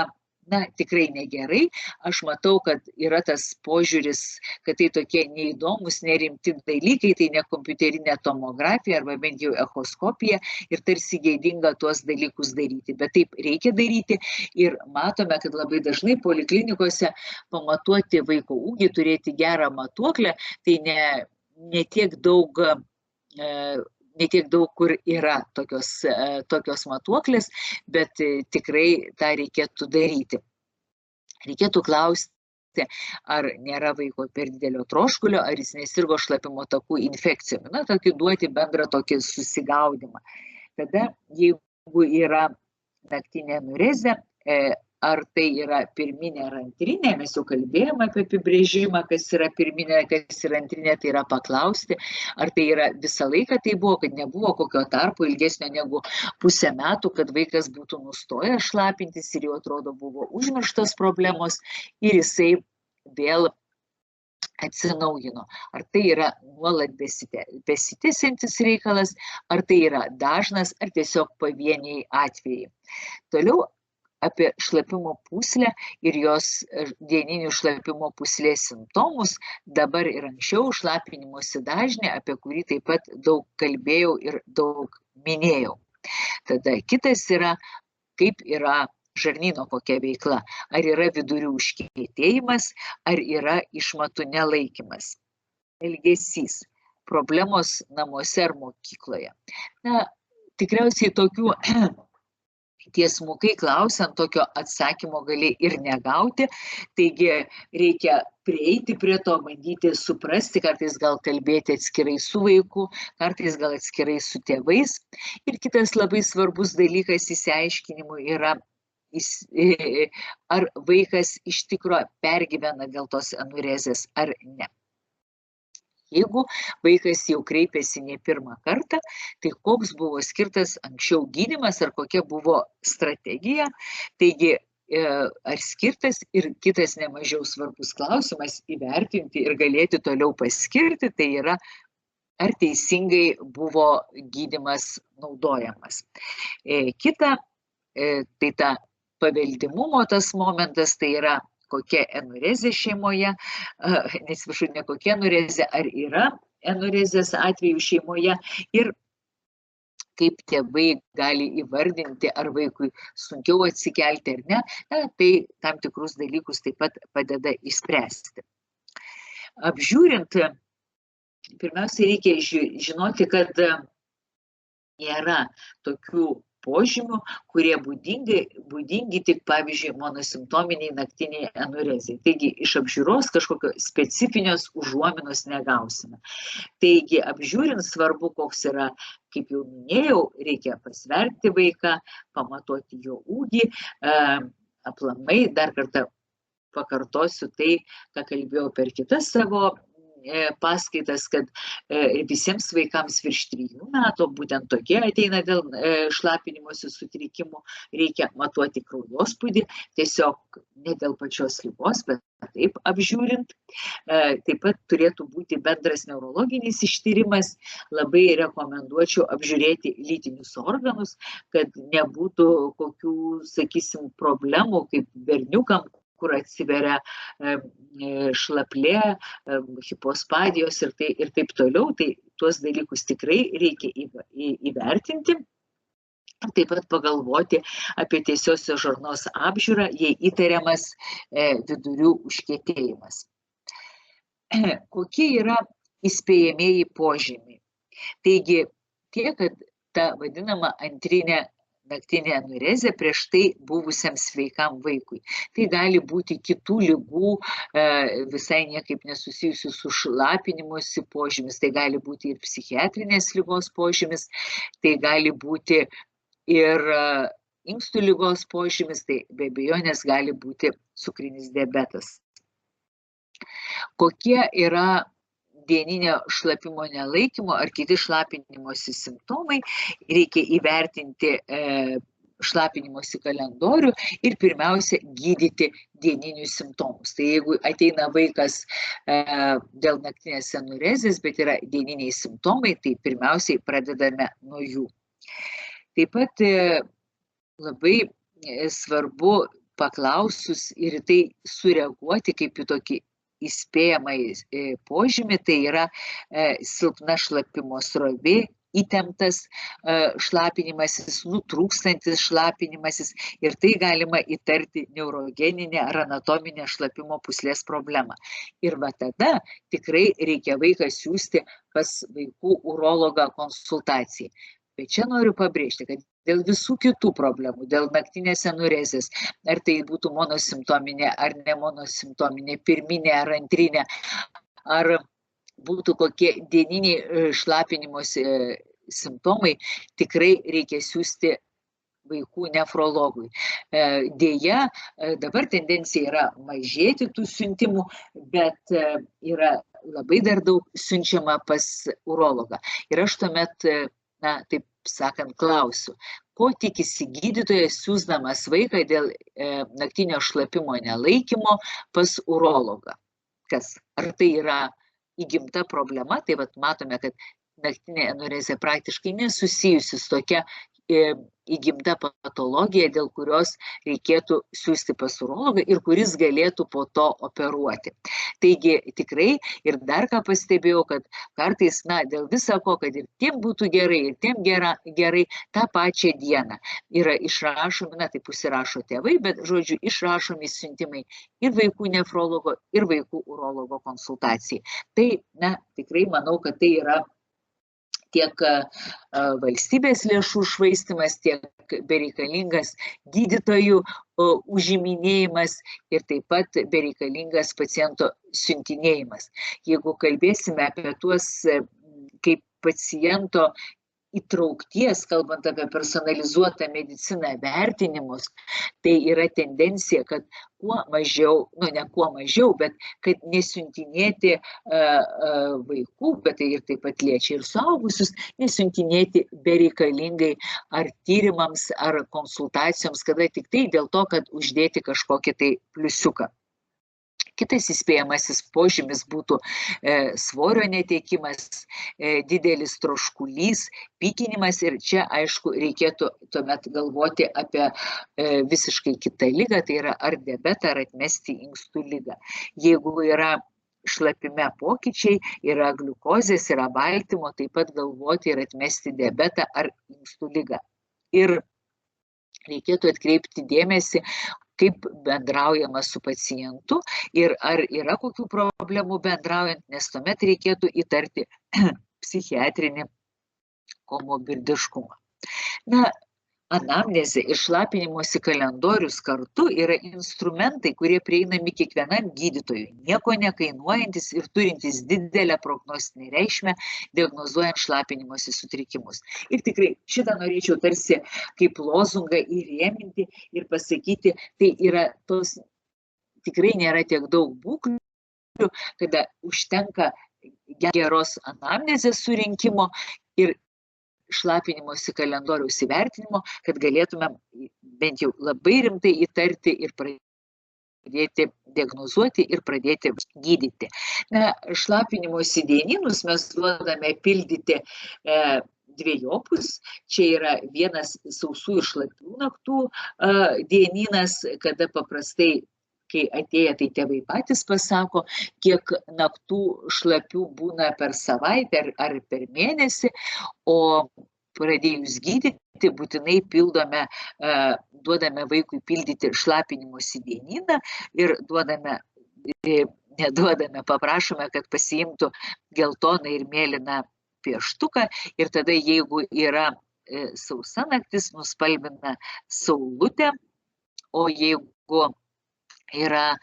tikrai negerai. Aš matau, kad yra tas požiūris, kad tai tokie neįdomus, nerimti dalykai, tai ne kompiuterinė tomografija arba bent jau echoskopija ir tarsi gėdinga tuos dalykus daryti. Bet taip reikia daryti ir matome, kad labai dažnai poliklinikose pamatuoti vaiko ūgį, turėti gerą matuoklę, tai ne tiek daug kur yra tokios matuoklės, bet tikrai tą reikėtų daryti. Reikėtų klausti, ar nėra vaiko per didelio troškulio, ar jis nesirgo šlapimo takų infekcijomis. Tokį duoti bendrą tokį susigaudimą. Tada, jeigu yra naktinė anurezė, ar tai yra pirminė ar antrinė, mes jau kalbėjome apie apibrėžimą, kas yra pirminė, kas yra antrinė, tai yra paklausti, ar tai yra visą laiką tai buvo, kad nebuvo kokio tarpo ilgesnio negu pusę metų, kad vaikas būtų nustojęs šlapintis ir jau atrodo buvo užmirštos problemos ir jisai vėl atsinaujino. Ar tai yra nuolat besitęsiantis reikalas, ar tai yra dažnas, ar tiesiog pavieniai atvejai. Toliau apie šlapimo pūslę ir jos dieninių šlapimo pūslės simptomus, dabar ir anksčiau šlapinimosi dažnį, apie kurį taip pat daug kalbėjau ir daug minėjau. Tada kitas yra, kaip yra žarnyno kokia veikla, ar yra vidurių užkietėjimas, ar yra išmatų nelaikymas. Elgesys, problemos namuose ar mokykloje. Tikriausiai tokių tiesmukai klausiant, tokio atsakymo gali ir negauti, taigi reikia prieiti prie to, bandyti suprasti, kartais gal kalbėti atskirai su vaiku, kartais gal atskirai su tėvais. Ir kitas labai svarbus dalykas išsiaiškinimui yra, ar vaikas iš tikro pergyvena dėl tos anurezės ar ne. Jeigu vaikas jau kreipėsi ne pirmą kartą, tai koks buvo skirtas anksčiau gydymas ar kokia buvo strategija. Taigi, ar skirtas ir kitas nemažiau svarbus klausimas įvertinti ir galėti toliau paskirti, tai yra, ar teisingai buvo gydymas naudojamas. Kita, tai ta paveldimumo tas momentas, tai yra kokia enurezė šeimoje, nesiprašau, ne kokia enurezė, ar yra enurezės atvejų šeimoje ir kaip tėvai gali įvardinti, ar vaikui sunkiau atsikelti ar ne, tai tam tikrus dalykus taip pat padeda išspręsti. Apžiūrint, pirmiausia, reikia žinoti, kad nėra tokių požymių, kurie būdingi tik, pavyzdžiui, monosimptominiai naktiniai enurezijai. Taigi, iš apžiūros kažkokio specifinios užuominos negausime. Taigi, apžiūrint svarbu, koks yra, kaip jau minėjau, reikia pasverti vaiką, pamatuoti jo ūgį, aplamai, dar kartą pakartosiu tai, ką kalbėjau per kitas savo paskaitas, kad visiems vaikams virš 3 metų, būtent tokie ateina dėl šlapinimosi sutrikimų, reikia matuoti kraujospūdį, tiesiog ne dėl pačios ligos, bet taip apžiūrint. Taip pat turėtų būti bendras neurologinis ištyrimas, labai rekomenduočiau apžiūrėti lytinius organus, kad nebūtų kokių, sakysim, problemų, kaip berniukam, kur atsiveria šlaplė, hipospadijos ir taip toliau, tai tuos dalykus tikrai reikia įvertinti. Taip pat pagalvoti apie tiesiosios žarnos apžiūrą, jei įtariamas vidurių užkietėjimas. Kokie yra įspėjamieji požymiai? Taigi, tiek, kad ta vadinama antrinė naktinė anurezė prieš tai buvusiam sveikam vaikui. Tai gali būti kitų ligų, visai niekaip nesusijusių su šlapinimuose požymis, tai gali būti ir psichiatrinės ligos požymis, tai gali būti ir inkstų ligos požymis, tai be abejonės gali būti cukrinis diabetas. Kokie yra dieninio šlapimo nelaikymo ar kiti šlapinimosi simptomai, reikia įvertinti šlapinimosi kalendorių ir pirmiausia gydyti dieninius simptomus. Tai jeigu ateina vaikas dėl naktinės anurezės, bet yra dieniniai simptomai, tai pirmiausiai pradedame nuo jų. Taip pat labai svarbu paklausus ir tai sureaguoti kaip į tokį įspėjamą požymį, tai yra silpna šlapimo srovė, įtemptas šlapinimasis, nutrūkstantis šlapinimasis ir tai galima įtarti neurogeninę ar anatominę šlapimo pūslės problemą. Ir va tada tikrai reikia vaiką siųsti pas vaikų urologą konsultacijai. Bet čia noriu pabrėžti, kad dėl visų kitų problemų, dėl naktinės anurezės, ar tai būtų monosimptominė ar nemonosimptominė, pirminė ar antrinė, ar būtų kokie dieniniai šlapinimosi simptomai, tikrai reikia siųsti vaikų nefrologui. Deja, dabar tendencija yra mažėti tų siuntimų, bet yra labai dar daug siunčiama pas urologą. Ir aš tuomet, taip sakant, klausiu, ko tikisi gydytojas siųsdamas vaiką dėl naktinio šlapimo nelaikymo pas urologą? Kas? Ar tai yra įgimta problema? Tai vat matome, kad naktinė anurezė praktiškai nesusijusi su tokia įgimta patologija, dėl kurios reikėtų siųsti pas urologą ir kuris galėtų po to operuoti. Taigi tikrai ir dar ką pastebėjau, kad kartais, dėl viso ko, kad ir tiem būtų gerai, ir tiem gerai, tą pačią dieną yra išrašomi, taip užsirašo tėvai, bet, žodžiu, išrašomi siuntimai ir vaikų nefrologo, ir vaikų urologo konsultacijai. Tai, tikrai manau, kad tai yra tiek valstybės lėšų švaistymas, tiek bereikalingas gydytojų užiminėjimas ir taip pat bereikalingas paciento siuntinėjimas. Jeigu kalbėsime apie tuos kaip paciento įtraukties, kalbant apie personalizuotą mediciną vertinimus, tai yra tendencija, kad kuo mažiau, ne kuo mažiau, bet kad nesiuntinėti vaikų, bet tai ir taip pat liečia ir suaugusius, nesiuntinėti bereikalingai ar tyrimams, ar konsultacijoms, kada tik tai dėl to, kad uždėti kažkokį tai pliusiuką. Kitas įspėjamasis požymis būtų svorio netekimas, didelis troškulys, pykinimas ir čia, aišku, reikėtų tuomet galvoti apie visiškai kitą ligą, tai yra ar diabetą, ar atmesti inkstų ligą. Jeigu yra šlapime pokyčiai, yra gliukozės, yra baltymo, taip pat galvoti ir atmesti diabetą ar inkstų ligą. Ir reikėtų atkreipti dėmesį, kaip bendraujama su pacientu ir ar yra kokių problemų bendraujant, nes tuomet reikėtų įtarti psichiatrinį komorbidiškumą. Anamnezė ir šlapinimosi kalendorius kartu yra instrumentai, kurie prieinami kiekvienam gydytojui, nieko nekainuojantis ir turintis didelę prognostinę reikšmę, diagnozuojant šlapinimosi sutrikimus. Ir tikrai šitą norėčiau tarsi kaip lozungą įrėminti ir pasakyti, tai yra tos, tikrai nėra tiek daug būklių, kada užtenka geros anamnezės surinkimo ir šlapinimosi kalendoriaus įvertinimo, kad galėtume bent jau labai rimtai įtarti ir pradėti diagnozuoti ir pradėti gydyti. Šlapinimosi dienynus mes duodame pildyti dviejopus. Čia yra vienas sausų ir šlapių naktų dienynas, kada paprastai kai atėję, tai tėvai patys pasako, kiek naktų šlapių būna per savaitę ar per mėnesį, o pradėjus gydyti, būtinai duodame vaikui pildyti šlapinimosi dienyną ir paprašome, kad pasiimtų geltoną ir mėlyną pieštuką ir tada, jeigu yra sausa naktis, nuspalvina saulutę, o jeigu yra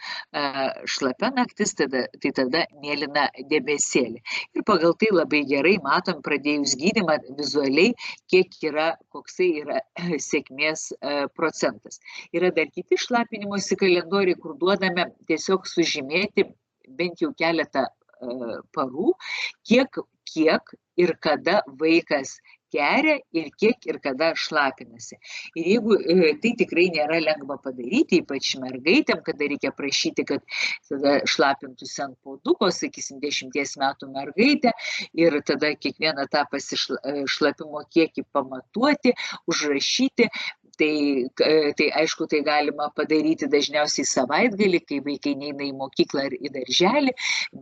šlapia naktis, tai tada mėlyna debesėlį. Ir pagal tai labai gerai matom, pradėjus gydymą vizualiai, koksai yra sėkmės procentas. Yra dar kiti šlapinimosi kalendoriai, kur duodame tiesiog sužymėti bent jau keletą parų, kiek ir kada vaikas geria ir kiek ir kada šlapinasi. Ir jeigu tai tikrai nėra lengva padaryti, ypač mergaitėm, kada reikia prašyti, kad tada šlapintųsi ant puoduko, sakysim, 10 metų mergaitė, ir tada kiekvieną tą šlapimo kiekį pamatuoti, užrašyti. Tai aišku, tai galima padaryti dažniausiai savaitgalį, kai vaikai neina į mokyklą ar į darželį,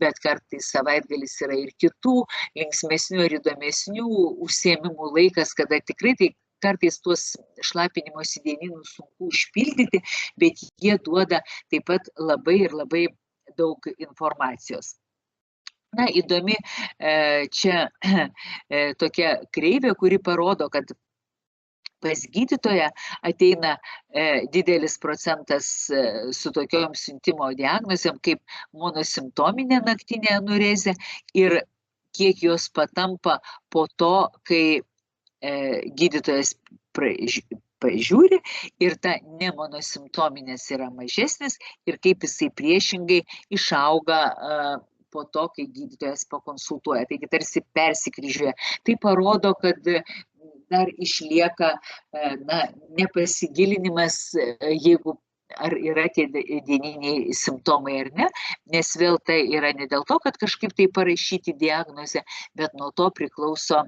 bet kartais savaitgalis yra ir kitų linksmesnių ir įdomesnių užsiėmimų laikas, kada tikrai tai kartais tuos šlapinimosi dienynus sunku užpildyti, bet jie duoda taip pat labai ir labai daug informacijos. Na, įdomi čia tokia kreivė, kuri parodo, kad pas gydytoją ateina didelis procentas su tokiom siuntimo diagnozėm kaip monosimptominė naktinė anurizė ir kiek jos patampa po to, kai gydytojas pažiūri ir ta nemonosimptominės yra mažesnis ir kaip jisai priešingai išauga po to, kai gydytojas pakonsultuoja. Taigi tarsi persikryžiuoja. Tai parodo, kad dar išlieka nepasigilinimas, jeigu ar yra tie dieniniai simptomai ar ne, nes vėl tai yra ne dėl to, kad kažkaip tai parašyti diagnozę, bet nuo to priklauso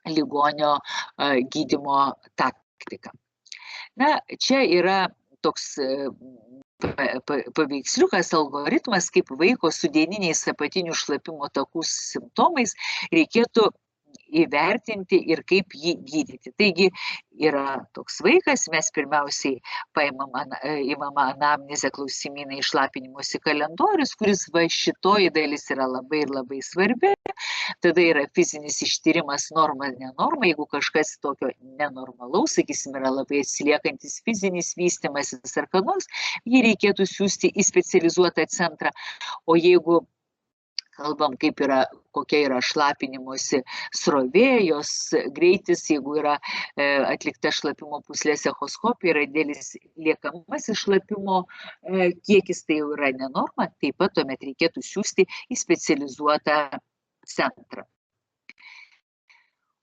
ligonio gydymo taktika. Na, čia yra toks paveiksliukas, algoritmas, kaip vaiko su dieniniais apatinių šlapimo takų simptomais reikėtų įvertinti ir kaip jį gydyti. Taigi yra toks vaikas, mes pirmiausiai imama anamnezė, klausimynai, šlapinimosi kalendorius, kuris šitoji dalis yra labai ir labai svarbi. Tada yra fizinis ištyrimas norma, nenorma, jeigu kažkas tokio nenormalaus, sakysim, yra labai atsiliekantis fizinis vystymasis ar ką nors, jį reikėtų siųsti į specializuotą centrą. O jeigu kalbam, kokia yra šlapinimosi srovė, jos greitis, jeigu yra atlikta šlapimo pūslės echoskopija, yra didelis liekamasis šlapimo kiekis, tai jau yra nenorma, taip pat tuomet reikėtų siųsti į specializuotą centrą.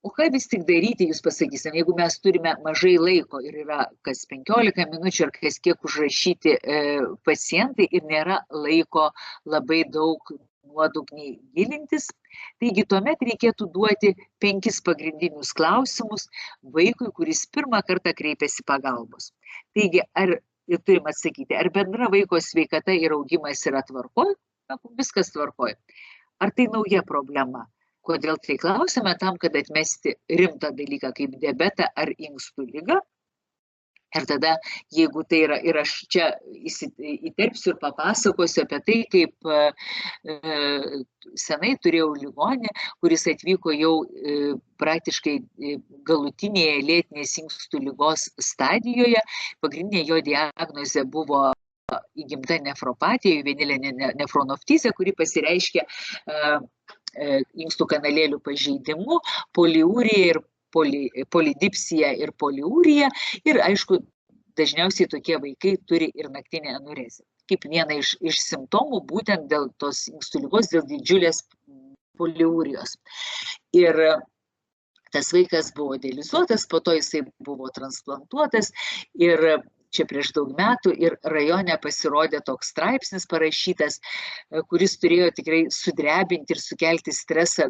O ką vis tik daryti, jūs pasakysim, jeigu mes turime mažai laiko ir yra kas 15 minučių ar kas kiek užrašyti pacientai ir nėra laiko labai daug nuodugniai gilintis, taigi tuomet reikėtų duoti 5 pagrindinius klausimus vaikui, kuris pirmą kartą kreipiasi pagalbos. Taigi, turim atsakyti, ar bendra vaiko sveikata ir augimas yra tvarkoj? Viskas tvarkoj. Ar tai nauja problema? Kodėl tai klausime? Tam, kad atmesti rimtą dalyką kaip diabetą ar inkstų ligą. Ir tada, jeigu tai yra, ir aš čia įterpsiu ir papasakosiu apie tai, kaip senai turėjau ligonį, kuris atvyko jau praktiškai galutinėje lėtinės inkstų ligos stadijoje. Pagrindinė jo diagnozė buvo įgimta nefropatija, juveninė nefronoftizė, kuri pasireiškia inkstų kanalėlių pažeidimu, poliūrija ir polidipsija ir poliūrija. Ir aišku, dažniausiai tokie vaikai turi ir naktinę anureziją. Kaip viena iš simptomų, būtent dėl tos inkstų ligos, dėl didžiulės poliūrijos. Ir tas vaikas buvo dializuotas, po to jisai buvo transplantuotas ir čia prieš daug metų ir rajone pasirodė toks straipsnis parašytas, kuris turėjo tikrai sudrebinti ir sukelti stresą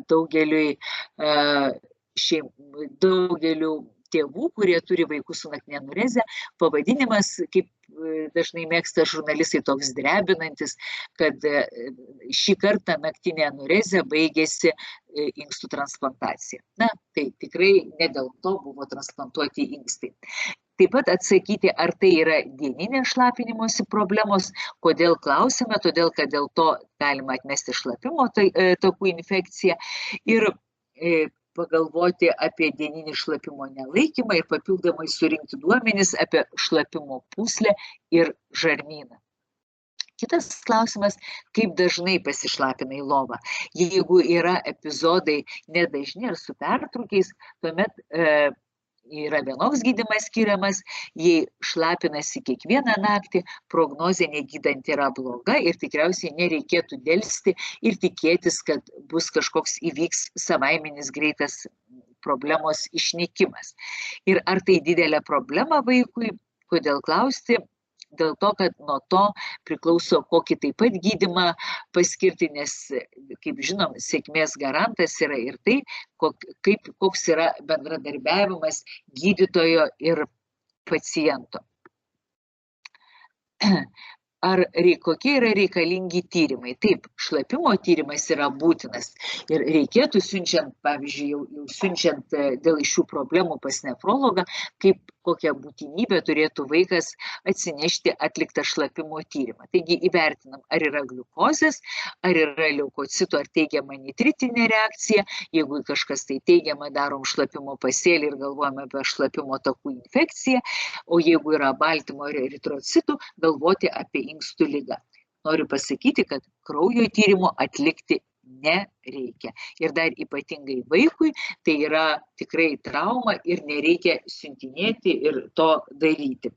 daugeliu tėvų, kurie turi vaikų su naktinė anurezija. Pavadinimas, kaip dažnai mėgsta žurnalistai, toks drebinantis, kad šį kartą naktinė anurezija baigėsi inkstų transplantacija. Na, tai tikrai ne dėl to buvo transplantuoti inkstai. Taip pat atsakyti, ar tai yra dieninės šlapinimosi problemos, kodėl klausime, todėl kad dėl to galima atmesti šlapimo takų infekciją ir pagalvoti apie dieninį šlapimo nelaikymą ir papildomai surinkti duomenis apie šlapimo pūslę ir žarnyną. Kitas klausimas, kaip dažnai pasišlapina į lovą. Jeigu yra epizodai nedažni ar su pertrūkiais, tuomet yra vienoks gydymas skiriamas, jei šlapinasi kiekvieną naktį, prognozė negydant yra bloga ir tikriausiai nereikėtų delsti ir tikėtis, kad bus kažkoks įvyks savaiminis greitas problemos išnykimas. Ir ar tai didelė problema vaikui, kodėl klausti? Dėl to, kad nuo to priklauso, kokį taip pat gydymą paskirti, nes, kaip žinom, sėkmės garantas yra ir tai, koks yra bendradarbiavimas gydytojo ir paciento. Kokie yra reikalingi tyrimai? Taip, šlapimo tyrimas yra būtinas ir reikėtų siunčiant, pavyzdžiui, jau siunčiant dėl šių problemų pas nefrologą, kaip kokią būtinybę turėtų vaikas atsinešti atliktą šlapimo tyrimą. Taigi įvertinam, ar yra gliukozės, ar yra leukocitų, ar teigiama nitritinė reakcija. Jeigu kažkas tai teigiama, darom šlapimo pasėlį ir galvojame apie šlapimo takų infekciją, o jeigu yra baltymo ir eritrocitų, galvoti apie inkstų ligą. Noriu pasakyti, kad kraujo tyrimo atlikti nereikia. Ir dar ypatingai vaikui tai yra tikrai trauma ir nereikia siuntinėti ir to daryti.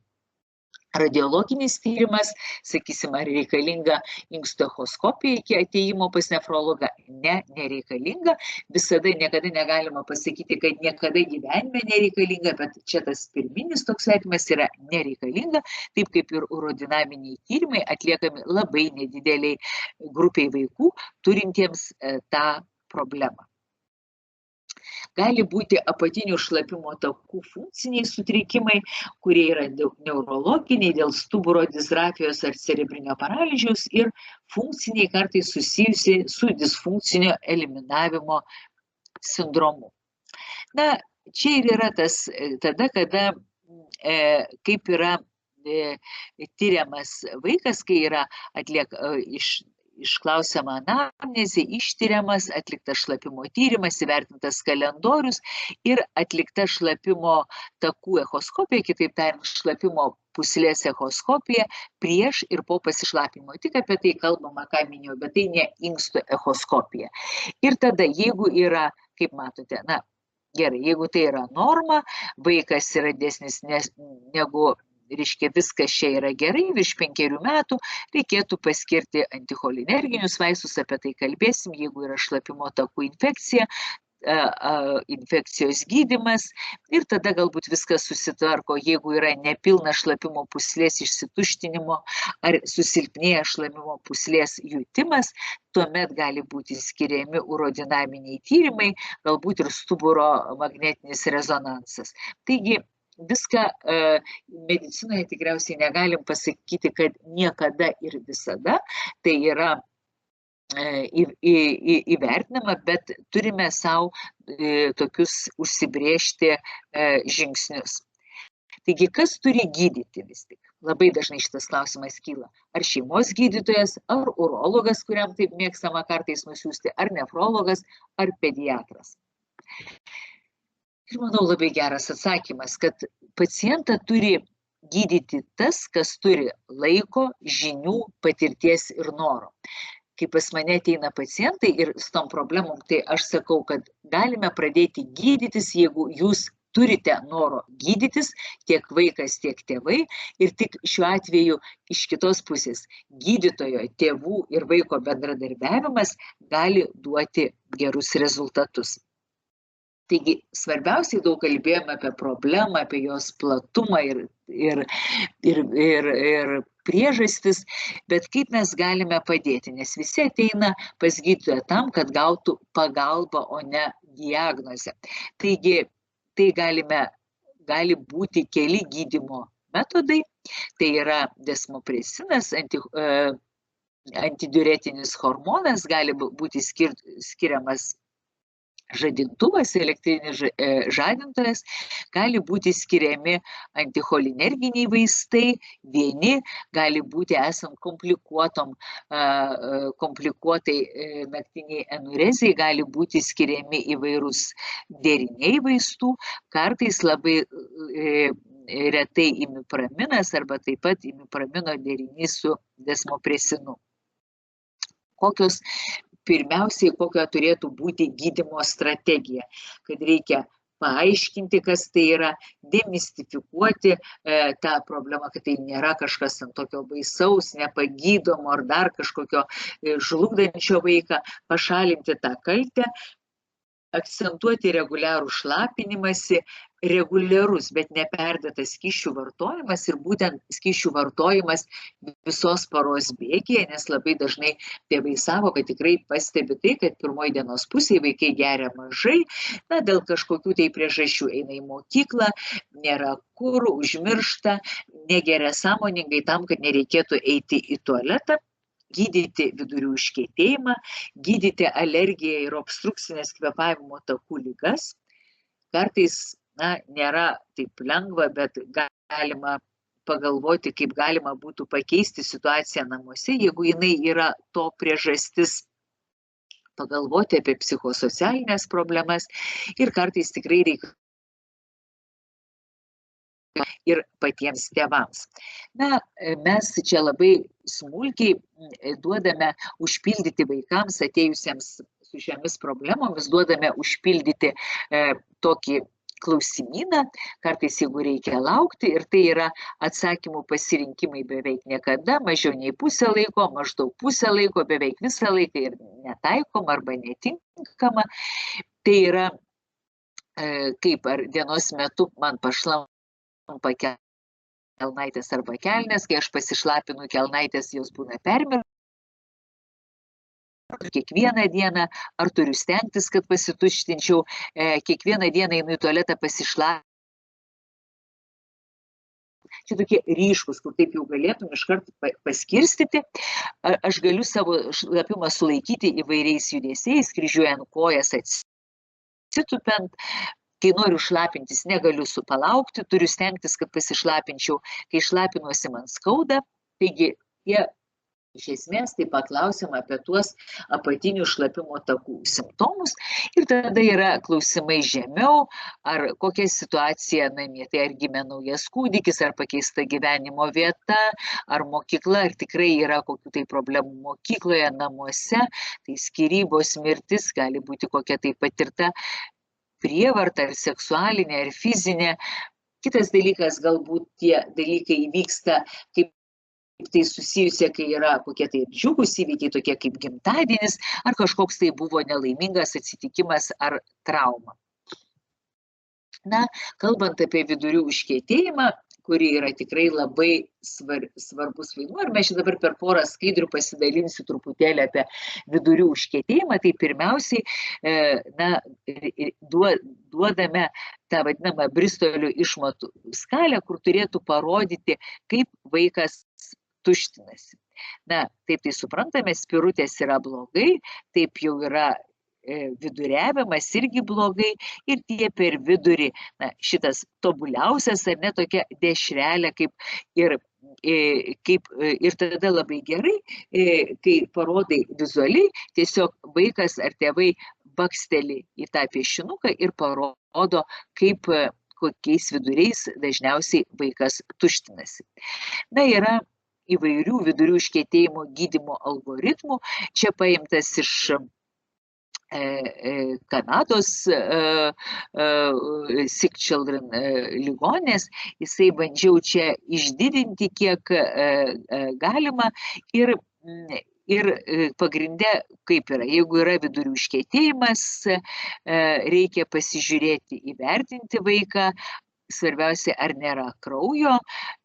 Radiologinis tyrimas, sakysim, ar reikalinga inkstų echoskopija iki ateimo pas nefrologą? Ne, nereikalinga. Visada niekada negalima pasakyti, kad niekada gyvenime nereikalinga, bet čia tas pirminis toks vertinimas yra nereikalinga, taip kaip ir urodinaminiai tyrimai atliekami labai nedideliai grupiai vaikų turintiems tą problemą. Gali būti apatinių šlapimo takų funkciniai sutrikimai, kurie yra neurologiniai dėl stuburo disgrafijos ar cerebrinio paralyžiaus ir funkciniai kartais susijusi su disfunkcinio eliminavimo sindromu. Na, čia ir yra tas tada, kada kaip yra tyriamas vaikas, kai yra išklausiama anamnezė, ištiriamas, atliktas šlapimo tyrimas, įvertintas kalendorius ir atlikta šlapimo takų echoskopija, kitaip tariant, šlapimo pūslės echoskopija prieš ir po pasišlapimo. Tik apie tai kalbama, ką minėjau, bet tai ne inkstų echoskopija. Ir tada, jeigu yra, kaip matote, na, gerai, jeigu tai yra norma, vaikas yra didesnis negu reiškia, viskas čia yra gerai, virš 5 metų, reikėtų paskirti anticholinerginius vaistus, apie tai kalbėsim, jeigu yra šlapimo takų infekcija, infekcijos gydymas ir tada galbūt viskas susitvarko, jeigu yra nepilna šlapimo pūslės išsituštinimo ar susilpnėja šlapimo pūslės jutimas, tuomet gali būti skiriami urodinaminiai tyrimai, galbūt ir stuburo magnetinis rezonansas. Taigi, viską medicinoje tikriausiai negalim pasakyti, kad niekada ir visada tai yra įvertinama, bet turime savo tokius užsibrėžti žingsnius. Taigi, kas turi gydyti vis tik? Labai dažnai šitas klausimas kyla. Ar šeimos gydytojas, ar urologas, kuriam taip mėgstama kartais nusiųsti, ar nefrologas, ar pediatras? Ir manau labai geras atsakymas, kad pacientą turi gydyti tas, kas turi laiko, žinių, patirties ir noro. Kai pas mane ateina pacientai ir su tom problemom, tai aš sakau, kad galime pradėti gydytis, jeigu jūs turite noro gydytis, tiek vaikas, tiek tėvai, ir tik šiuo atveju iš kitos pusės gydytojo, tėvų ir vaiko bendradarbiavimas gali duoti gerus rezultatus. Taigi, svarbiausiai daug kalbėjome apie problemą, apie jos platumą ir priežastis, bet kaip mes galime padėti, nes visi ateina pas gydytoją tam, kad gautų pagalbą, o ne diagnozę. Taigi, tai galime gali būti keli gydymo metodai. Tai yra desmopresinas, antidiuretinis hormonas, gali būti skiriamas žadintuvas, elektrinis žadintojas, gali būti skiriami anticholinerginiai vaistai, vieni gali būti esant komplikuotai naktiniai enurezijai, gali būti skiriami įvairūs deriniai vaistų, kartais labai retai imipraminas arba taip pat imipramino derinys su desmopresinu. Pirmiausiai, kokia turėtų būti gydymo strategija, kad reikia paaiškinti, kas tai yra, demistifikuoti tą problemą, kad tai nėra kažkas ant tokio baisaus, nepagydomo ar dar kažkokio žlugdančio vaiką, pašalinti tą kaltę, akcentuoti reguliarų šlapinimąsi, reguliarus, bet neperdėtas skysčių vartojimas ir būtent skysčių vartojimas visos paros bėgyje, nes labai dažnai tėvai sako, kad tikrai pastebi tai, kad pirmoji dienos pusėje vaikai geria mažai, dėl kažkokių tai priežasčių eina į mokyklą, nėra kur, užmiršta, negeria sąmoningai tam, kad nereikėtų eiti į tualetą. Gydyti vidurių užkietėjimą, gydyti alergiją ir obstrukcinės kvėpavimo takų ligas. Kartais nėra taip lengva, bet galima pagalvoti, kaip galima būtų pakeisti situaciją namuose, jeigu jinai yra to priežastis, pagalvoti apie psichosocialinės problemas ir kartais tikrai reikia ir patiems tėvams. Mes čia labai smulkiai duodame užpildyti vaikams atėjusiems su šiomis problemomis, duodame užpildyti tokį klausimyną, kartais jeigu reikia laukti, ir tai yra atsakymų pasirinkimai beveik niekada, mažiau nei pusę laiko, maždaug pusę laiko, beveik visą laiką ir netaikoma arba netinkama. Tai yra kaip ar dienos metu man pašlampa kelnaitės arba kelnės, kai aš pasišlapinu kelnaitės, jos būna permirktos. Kiekvieną dieną, ar turiu stengtis, kad pasituštinčiau, kiekvieną dieną einu į tualetą pasišlapinti. Čia tokie ryškus, kur taip jau galėtum iškart paskirstyti. Aš galiu savo šlapimą sulaikyti įvairiais judesiais, kryžiuojant kojas, atsitupiant. Kai noriu šlapintis, negaliu palaukti, turiu stengtis, kad pasišlapinčiau. Kai šlapinuosi, man skauda. Taigi, iš esmės, tai paklausim apie tuos apatinių šlapimo takų simptomus. Ir tada yra klausimai žemiau, ar kokia situacija namie, tai ar gimė naujas kūdikis, ar pakeista gyvenimo vieta, ar mokykla, ar tikrai yra kokių tai problemų mokykloje, namuose. Tai skyrybos, mirtis, gali būti kokia tai patirta prievarta, ar seksualinė, ar fizinė. Kitas dalykas, galbūt tie dalykai įvyksta, kaip tai susijusia, kai yra kokie tai džiugūs įvykiai, tokie kaip gimtadienis, ar kažkoks tai buvo nelaimingas atsitikimas ar trauma. Kalbant apie vidurių užkietėjimą, kuri yra tikrai labai svarbus vaidmuo. Ir mes čia dabar per porą skaidrių pasidalinsiu truputėlį apie vidurių užkietėjimą. Tai pirmiausiai duodame tą vadinamą Bristolio išmatų skalę, kur turėtų parodyti, kaip vaikas tuštinasi. Taip tai suprantame, spirutės yra blogai, taip jau yra viduriavimas irgi blogai ir tie per vidurį, šitas tobuliausias ar ne tokia dešrelė, ir tada labai gerai, kai parodai vizualiai, tiesiog vaikas ar tėvai baksteli į tą piešinuką ir parodo, kokiais viduriais dažniausiai vaikas tuštinasi. Yra įvairių vidurių užkietėjimo gydymo algoritmų, čia paimtas iš Kanados Sick Children ligoninės, jisai bandžiau čia išdidinti kiek galima ir pagrinde kaip yra, jeigu yra vidurių užkietėjimas, reikia pasižiūrėti, įvertinti vaiką, svarbiausia, ar nėra kraujo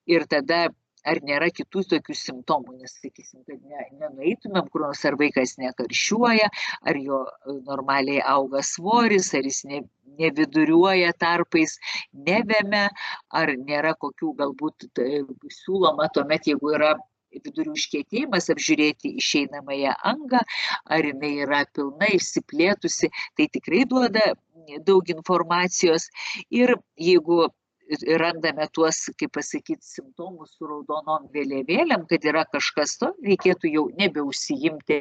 ir tada ar nėra kitų tokių simptomų, nes sakysim, kad nenueitumėm, kur ar vaikas nekarščiuoja, ar jo normaliai auga svoris, ar jis neviduriuoja tarpais, nevemia, ar nėra kokių galbūt siūloma tuomet, jeigu yra vidurių užkietėjimas, apžiūrėti išeinamąją angą, ar jinai yra pilna išsiplėtusi, tai tikrai duoda daug informacijos. Ir jeigu randame tuos, kaip pasakyti, simptomus su raudonom vėliavėlėm, kad yra kažkas to, reikėtų jau nebeužsiimti,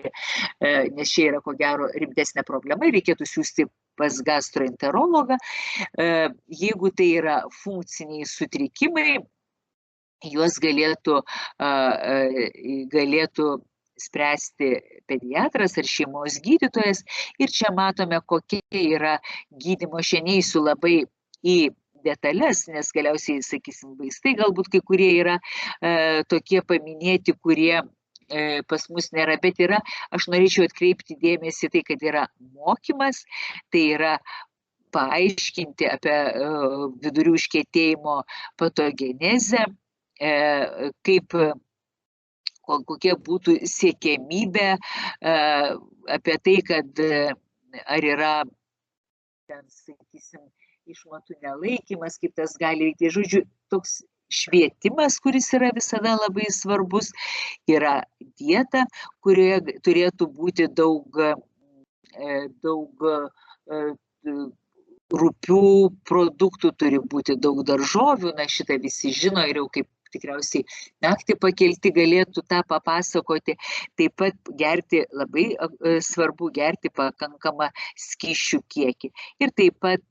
nes čia yra ko gero rimtesnė problema, reikėtų siųsti pas gastroenterologą. Jeigu tai yra funkciniai sutrikimai, juos galėtų spręsti pediatras ar šeimos gydytojas. Ir čia matome, kokia yra gydymo. Aš neisiu labai į detalės, nes galiausiai, sakysim, vaistai galbūt kai kurie yra tokie paminėti, kurie pas mus nėra, bet yra, aš norėčiau atkreipti dėmesį tai, kad yra mokymas, tai yra paaiškinti apie vidurių užkietėjimo patogenezę, kokia būtų siekiamybė, apie tai, kad ar yra, ten, sakysim, išmatų nelaikymas, kaip tas gali veikti. Žodžiu, toks švietimas, kuris yra visada labai svarbus, yra dieta, kurioje turėtų būti daug rupių produktų, turi būti daug daržovių, na šitą visi žino ir jau kaip tikriausiai naktį pakelti galėtų tą papasakoti. Taip pat labai svarbu gerti pakankamą skysčių kiekį. Ir taip pat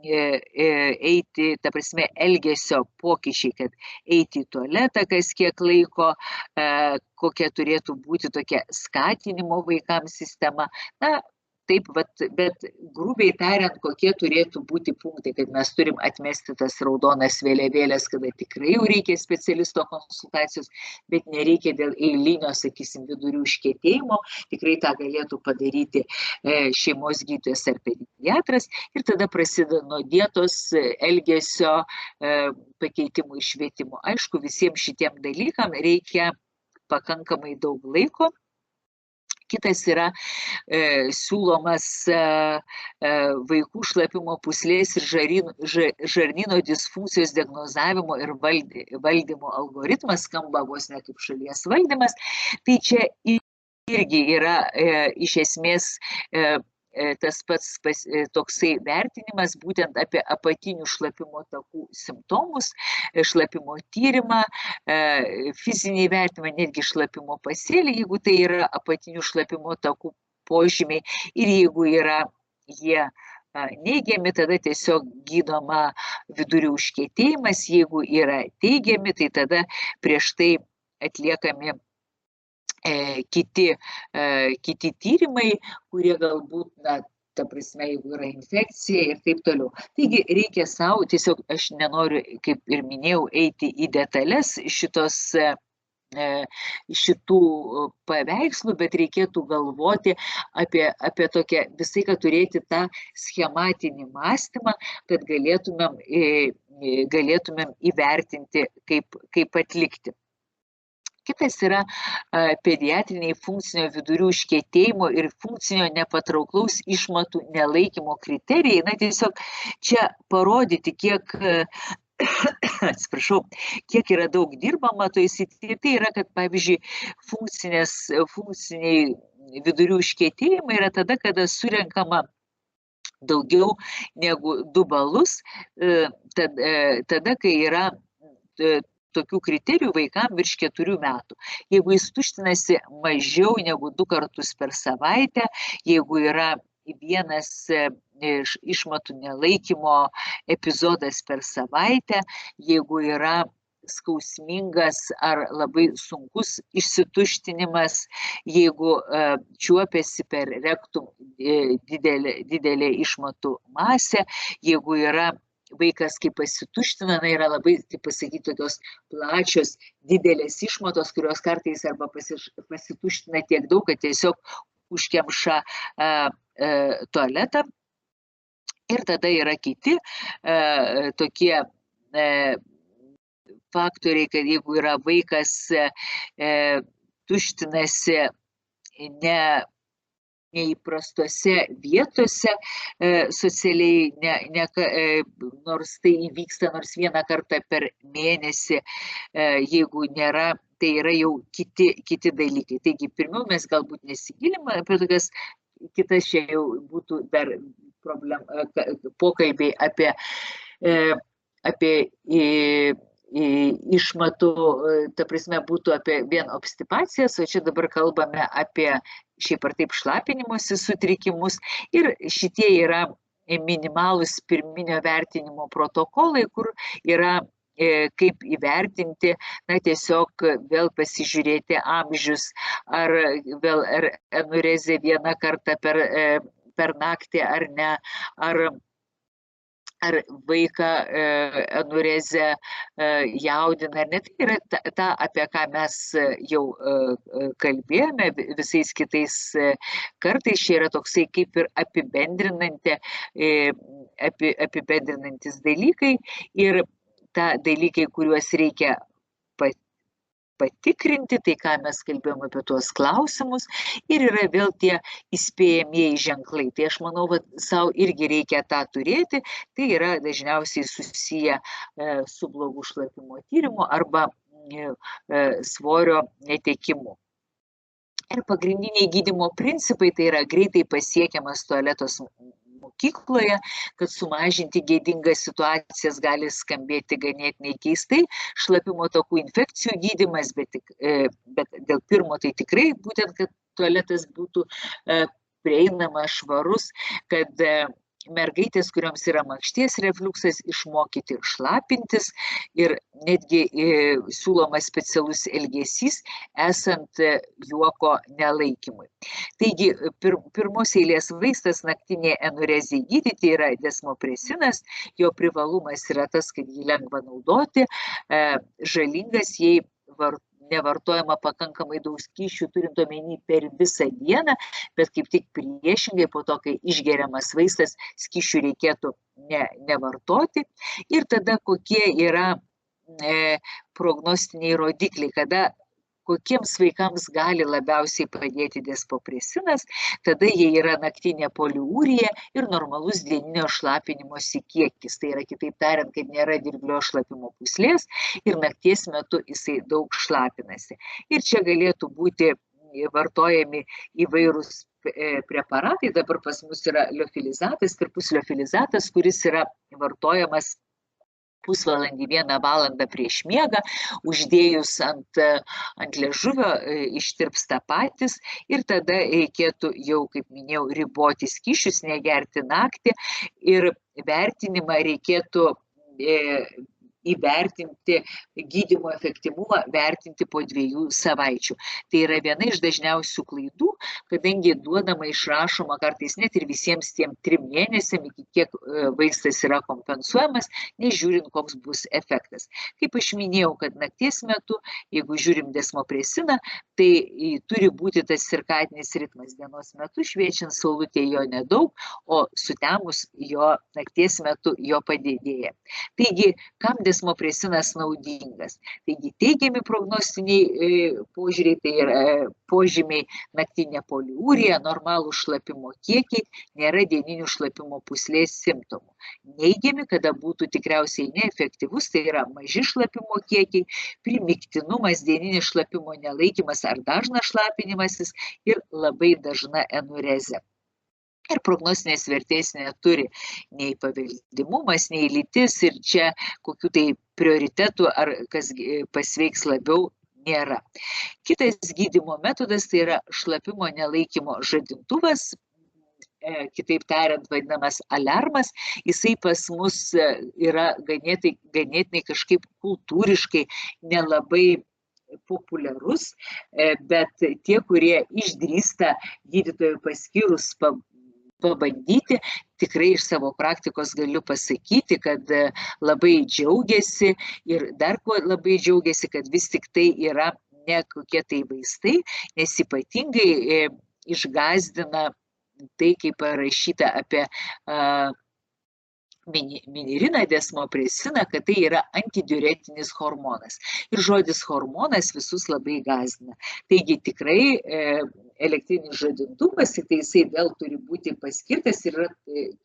eiti, ta prasme, elgesio pokyčiai, kad eiti į tualetą kas kiek laiko, kokia turėtų būti tokia skatinimo vaikams sistema. Na, taip, bet grubiai tariant, kokie turėtų būti punktai, kad mes turim atmesti tas raudonas vėliavėlės, kada tikrai jau reikia specialisto konsultacijos, bet nereikia dėl eilinio, sakysim, vidurių užkietėjimo, tikrai tą galėtų padaryti šeimos gydytojas ar pediatras, ir tada prasideda nuo dietos, elgesio pakeitimų ir švietimo. Aišku, visiems šitiem dalykam reikia pakankamai daug laiko. Kitas yra siūlomas vaikų šlapimo pūslės ir žarnyno disfunkcijos diagnozavimo ir valdymo algoritmas, skamba vos ne kaip šalies valdymas. Tai čia irgi yra iš esmės tas pats toksai vertinimas būtent apie apatinių šlapimo takų simptomus, šlapimo tyrimą, fizinį vertinimą, netgi šlapimo pasėlį, jeigu tai yra apatinių šlapimo takų požymiai, ir jeigu yra jie neigiami, tada tiesiog gydoma vidurių užkietėjimas, jeigu yra teigiami, tai tada prieš tai atliekami kiti tyrimai, kurie galbūt, na, ta prasme, jeigu yra infekcija ir taip toliau. Taigi reikia savo, tiesiog aš nenoriu, kaip ir minėjau, eiti į detalės šitų paveikslų, bet reikėtų galvoti apie tokią visai, kad turėti tą schematinį mąstymą, kad galėtumėm įvertinti, kaip atlikti. Kitas yra pediatriniai funkcinio vidurių užkietėjimo ir funkcinio nepatrauklaus išmatų nelaikymo kriterijai. Na, tiesiog čia parodyti, kiek yra daug dirbama toj srityje. Tai yra, kad, pavyzdžiui, funkciniai vidurių užkietėjimai yra tada, kada surenkama daugiau negu 2 balus, tada, kai yra tokių kriterijų vaikams virš 4 metų. Jeigu jis tuštinasi mažiau negu 2 kartus per savaitę, jeigu yra vienas išmatų nelaikymo epizodas per savaitę, jeigu yra skausmingas ar labai sunkus išsituštinimas, jeigu čiuopiasi per rektum didelė išmatų masė, jeigu yra vaikas, kai pasituština, yra labai, taip pasakyti, tokios plačios, didelės išmatos, kurios kartais arba pasituština tiek daug, kad tiesiog užkemša tualetą. Ir tada yra kiti tokie faktoriai, kad jeigu yra vaikas tuštinasi neįprastose vietose socialiai, nors tai įvyksta nors vieną kartą per mėnesį, jeigu nėra, tai yra jau kiti dalykai. Taigi, pirmiau mes galbūt nesigiliname apie tokias kitas, čia jau būtų dar pokalbiai apie išmatų, ta prasme, būtų apie vien obstipacijas, o čia dabar kalbame apie šiaip ar taip šlapinimosi sutrikimus, ir šitie yra minimalūs pirminio vertinimo protokolai, kur yra kaip įvertinti, na, tiesiog vėl pasižiūrėti amžius, ar vėl enurezė vieną kartą per naktį ar ne, ar vaiką enurezė jaudina, ar ne. Tai yra ta, apie ką mes jau kalbėjome visais kitais kartais. Čia yra toksai kaip ir apibendrinantis dalykai, ir ta dalykai, kuriuos reikia patikrinti, tai ką mes kalbėjome apie tuos klausimus, ir yra vėl tie įspėjamieji ženklai. Tai aš manau, kad savo irgi reikia tą turėti, tai yra dažniausiai susiję su blogu šlapimo tyrimu arba svorio netekimu. Ir pagrindiniai gydymo principai tai yra greitai pasiekiamas tualetas mokykloje, kad sumažinti gėdingas situacijas, gali skambėti ganėtinai keistai, šlapimo takų infekcijų gydymas, bet dėl pirmo tai tikrai būtent, kad tualetas būtų prieinamas, švarus, kad mergaitės, kurioms yra makšties refliuksas, išmokyti šlapintis, ir netgi siūlomas specialus elgesys esant juoko nelaikymui. Taigi, pirmos eilės vaistas naktinė enurezijai gydyti yra desmopresinas. Jo privalumas yra tas, kad jį lengva naudoti, žalingas, jei nevartojama pakankamai daug skysčių, turint omeny per visą dieną, bet kaip tik priešingai, po to, kai išgeriamas vaistas, skysčių reikėtų nevartoti. Ir tada kokie yra prognostiniai rodikliai, kokiems vaikams gali labiausiai padėti desmopresinas, tada jie yra naktinė poliūrija ir normalus dieninio šlapinimosi kiekis. Tai yra, kitaip tariant, kad nėra dirglio šlapimo pūslės ir nakties metu jisai daug šlapinasi. Ir čia galėtų būti vartojami įvairūs preparatai. Dabar pas mus yra liofilizatas, tirpus liofilizatas, kuris yra vartojamas pusvalandį, 1 valandą prieš miegą, uždėjus ant liežuvio ištirpsta patys, ir tada reikėtų jau, kaip minėjau, riboti skysčius, negerti naktį, ir vertinimą reikėtų įvertinti, gydymo efektyvumą vertinti po 2 savaičių. Tai yra viena iš dažniausių klaidų, kadangi duodama išrašoma kartais net ir visiems tiem 3 mėnesiam, iki kiek vaistas yra kompensuojamas, nežiūrint, koks bus efektas. Kaip aš minėjau, kad nakties metu, jeigu žiūrim desmopresiną, tai turi būti tas cirkadinis ritmas. Dienos metu šviečiant saulutė jo nedaug, o sutemus jo nakties metu jo padidėja. Taigi, kam desmopresinas naudingas? Taigi, teigiami prognostiniai požiūriai, tai yra požymiai naktinė poliūrija, normalų šlapimo kiekiai, nėra dieninių šlapimo pūslės simptomų. Neigiami, kada būtų tikriausiai neefektyvus, tai yra maži šlapimo kiekiai, primiktinumas, dieninis šlapimo nelaikymas ar dažnas šlapinimasis ir labai dažna enurezė. Ir prognostinės vertės neturi nei paveldimumas, nei lytis, ir čia kokių tai prioritetų ar kas pasveiks labiau nėra. Kitas gydymo metodas tai yra šlapimo nelaikymo žadintuvas, kitaip tariant vadinamas aliarmas. Jisai pas mus yra ganėtinai kažkaip kultūriškai nelabai populiarus, bet tie, kurie išdrįsta gydytojų paskyrus pabandyti, tikrai iš savo praktikos galiu pasakyti, kad labai džiaugiasi, ir dar ko labai džiaugiasi, kad vis tik tai yra ne kokie tai vaistai, nes ypatingai išgąsdina tai, kaip parašyta apie miniriną, desmopresiną, kad tai yra antidiuretinis hormonas. Ir žodis hormonas visus labai gąsdina. Taigi tikrai elektrinis žadintuvas, tai jisai vėl turi būti paskirtas ir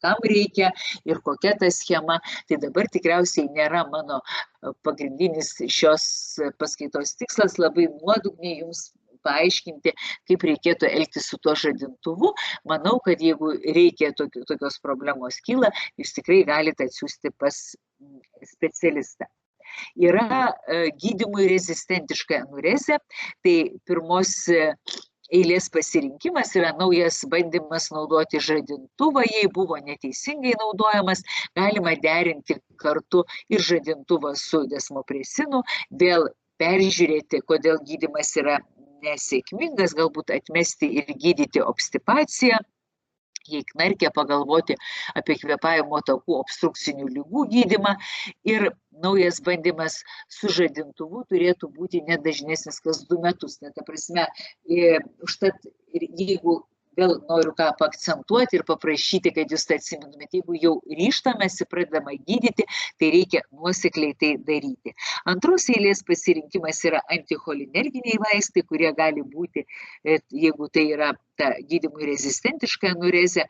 kam reikia ir kokia ta schema. Tai dabar tikriausiai nėra mano pagrindinis šios paskaitos tikslas labai nuodugniai jums paaiškinti, kaip reikėtų elgtis su tuo žadintuvu. Manau, kad jeigu reikia tokios problemos kyla, jūs tikrai galite atsiųsti pas specialistą. Yra gydymui rezistentiška enurezė, tai pirmos eilės pasirinkimas yra naujas bandymas naudoti žadintuvą, jei buvo neteisingai naudojamas, galima derinti kartu ir žadintuvą su desmopresinu, vėl peržiūrėti, kodėl gydymas yra nesėkmingas, galbūt atmesti ir gydyti obstipaciją. Jei knarkia, pagalvoti apie kvėpavimo takų obstrukcinių ligų gydymą ir naujas bandymas su žadintuvu turėtų būti nedažnesnis kas 2 metus. Ta prasme, užtat jeigu vėl noriu ką paakcentuoti ir paprašyti, kad jūs tai atsimintumėte, jeigu jau ryžtamasi, pradedama gydyti, tai reikia nuosekliai tai daryti. Antros eilės pasirinkimas yra anticholinerginiai vaistai, kurie gali būti, jeigu tai yra ta gydymui rezistentiška enurezė,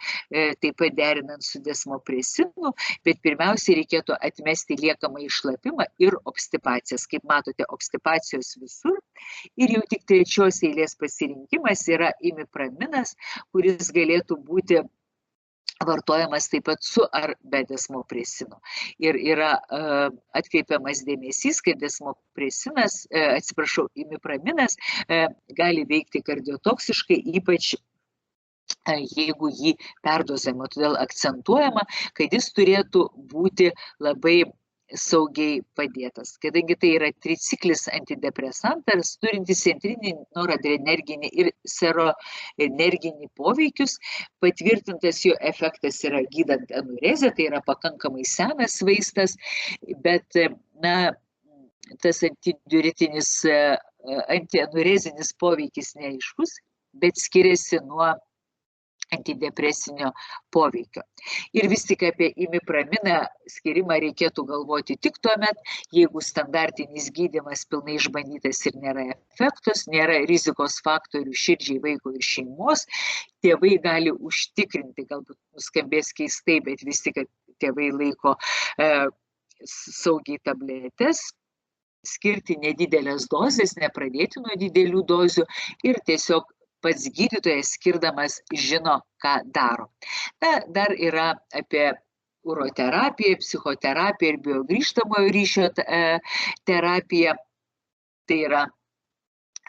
taip pat derinant su desmopresinu, bet pirmiausiai reikėtų atmesti liekamą šlapimą ir obstipacijas. Kaip matote, obstipacijos visur. Ir jau tik trečios eilės pasirinkimas yra imipraminas, kuris galėtų būti vartojamas taip pat su ar be desmopresino. Ir yra atkreipiamas dėmesys, kad desmopresinas, imipraminas gali veikti kardiotoksiškai, ypač jeigu jį perdozama. Todėl akcentuojama, kad jis turėtų būti labai saugiai padėtas. Kadangi tai yra triciklis antidepresantas, turintis centrinį noradrenerginį ir seronerginį poveikius, patvirtintas jo efektas yra gydant enurezę, tai yra pakankamai senas vaistas, bet tas antidiuretinis, antienurezinis poveikis neaiškus, bet skiriasi nuo antidepresinio poveikio. Ir vis tik apie imipraminą skirimą reikėtų galvoti tik tuomet, jeigu standartinis gydymas pilnai išbandytas ir nėra efektos, nėra rizikos faktorių širdžiai, vaiko ir šeimos, tėvai gali užtikrinti, galbūt nuskambės keistai, bet vis tik tėvai laiko saugiai tabletes, skirti nedidelės dozės, nepradėti nuo didelių dozių ir tiesiog pats gydytojas skirdamas žino, ką daro. Dar yra apie uroterapiją, psichoterapiją ir biogrįžtamojo ryšio terapiją. Tai yra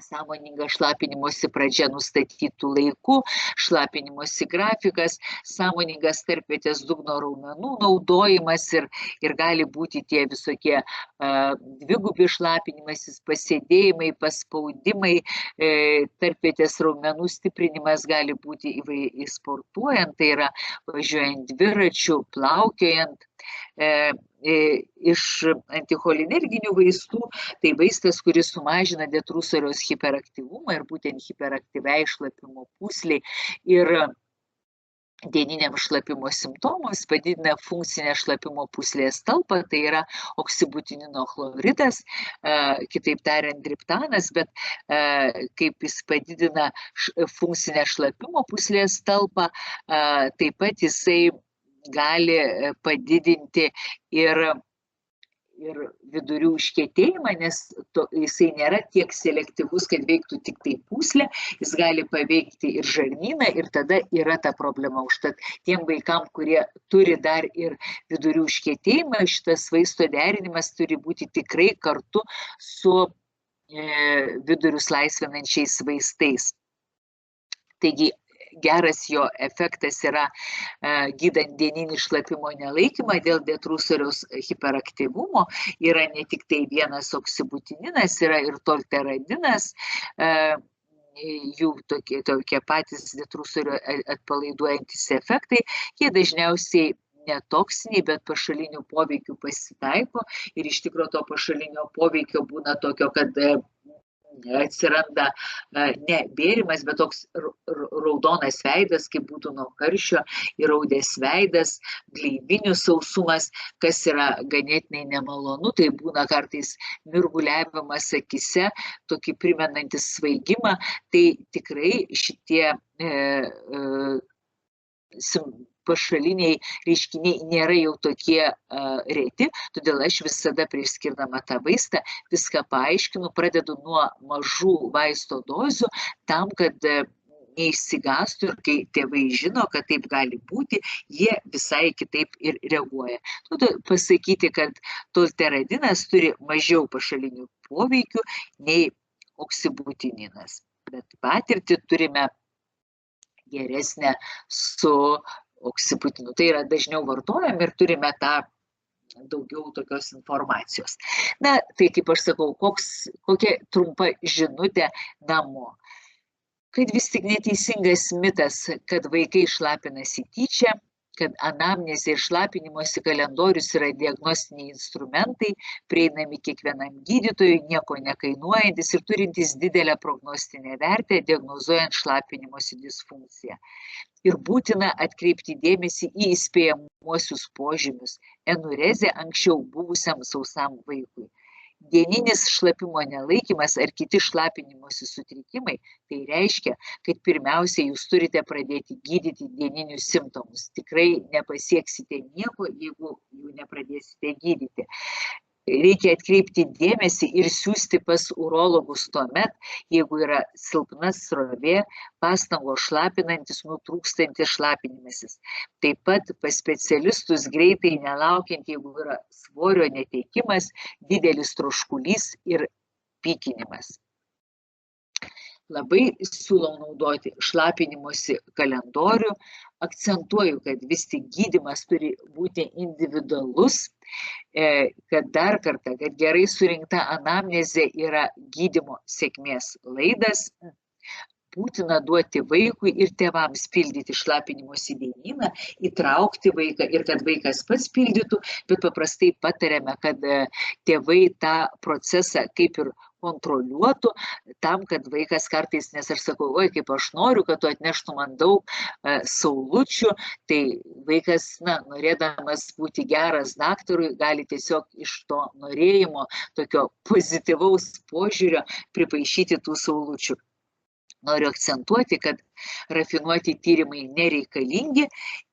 sąmoninga šlapinimosi pradžia nustatytų laikų, šlapinimosi grafikas, sąmoningas tarpvietės dugno raumenų naudojimas ir gali būti tie visokie dvigubi šlapinimasis, pasėdėjimai, paspaudimai, tarpvietės raumenų stiprinimas gali būti sportuojant, tai yra važiuojant dviračiu, plaukiojant. Iš anticholinerginių vaistų, tai vaistas, kuris sumažina detrusoriaus hiperaktyvumą ir būtent hiperaktyviai šlapimo pūslei ir dieniniam šlapimo simptomams padidina funkcinę šlapimo pūslės talpą, tai yra oksibutinino chloridas, kitaip tariant triptanas, bet kaip jis padidina funkcinę šlapimo pūslės talpą, taip pat jisai gali padidinti ir vidurių užkietėjimą, nes jisai nėra tiek selektyvus, kad veiktų tik tai pūslę, jis gali paveikti ir žarnyną ir tada yra ta problema. Užtat tiem vaikam, kurie turi dar ir vidurių užkietėjimą, šitas vaisto derinimas turi būti tikrai kartu su vidurius laisvinančiais vaistais. Taigi, geras jo efektas yra gydant dieninį šlapimo nelaikymą dėl detrusoriaus hiperaktyvumo. Yra ne tik tai vienas oksibutininas, yra ir tolteradinas, jų tokie patys detrusorio atpalaiduojantis efektai. Jie dažniausiai netoksiniai, bet pašalinių poveikių pasitaiko ir iš tikro to pašalinio poveikio būna tokio, kad atsiranda ne bėrimas, bet toks raudonas veidas, kaip būtų nuo karščio, įraudęs veidas, gleivinių sausumas, kas yra ganėtinai nemalonu, tai būna kartais mirguliavimas akise, tokį primenantis svaigimą, tai tikrai šitie pašaliniai reiškiniai nėra jau tokie reti, todėl aš visada prieš skirdama tą vaistą viską paaiškinu, pradedu nuo mažų vaisto dozių, tam, kad neišsigąstų ir kai tėvai žino, kad taip gali būti, jie visai kitaip ir reaguoja. Todėl pasakyti, kad tolteradinas turi mažiau pašalinių poveikių nei oksibutininas, bet patirtį turime geresnę su oksibutinu. Tai yra dažniau vartojam ir turime tą daugiau tokios informacijos. Na, tai kaip aš sakau, kokia trumpa žinutė namo. Kad vis tik neteisingas mitas, kad vaikai šlapinasi tyčia, kad anamnezė ir šlapinimosi kalendorius yra diagnostiniai instrumentai, prieinami kiekvienam gydytojui, nieko nekainuojantis ir turintis didelę prognostinę vertę, diagnozuojant šlapinimosi disfunkciją. Ir būtina atkreipti dėmesį į įspėjamuosius požymius, enurezę anksčiau buvusiam sausam vaikui. Dieninis šlapimo nelaikymas ar kiti šlapinimosi sutrikimai, tai reiškia, kad pirmiausia jūs turite pradėti gydyti dieninius simptomus. Tikrai nepasieksite nieko, jeigu jų nepradėsite gydyti. Reikia atkreipti dėmesį ir siųsti pas urologus tuomet, jeigu yra silpna srovė, pastangos šlapinantis, nutrūkstantis šlapinimasis. Taip pat pas specialistus greitai nelaukiant, jeigu yra svorio netekimas, didelis troškulys ir pykinimas. Labai siūlau naudoti šlapinimosi kalendorių. Akcentuoju, kad vis tik gydymas turi būti individualus, kad dar kartą, kad gerai surinkta anamnezė yra gydymo sėkmės laidas. Būtina duoti vaikui ir tėvams pildyti šlapinimosi dienyną, įtraukti vaiką ir kad vaikas pats pildytų, bet paprastai patariame, kad tėvai tą procesą kaip ir kontroliuotų, tam, kad vaikas kartais, nes aš sakau, oi, kaip aš noriu, kad tu atneštum man daug saulučių, tai vaikas, norėdamas būti geras daktarui, gali tiesiog iš to norėjimo, tokio pozityvaus požiūrio pripaišyti tų saulučių. Noriu akcentuoti, kad rafinuoti tyrimai nereikalingi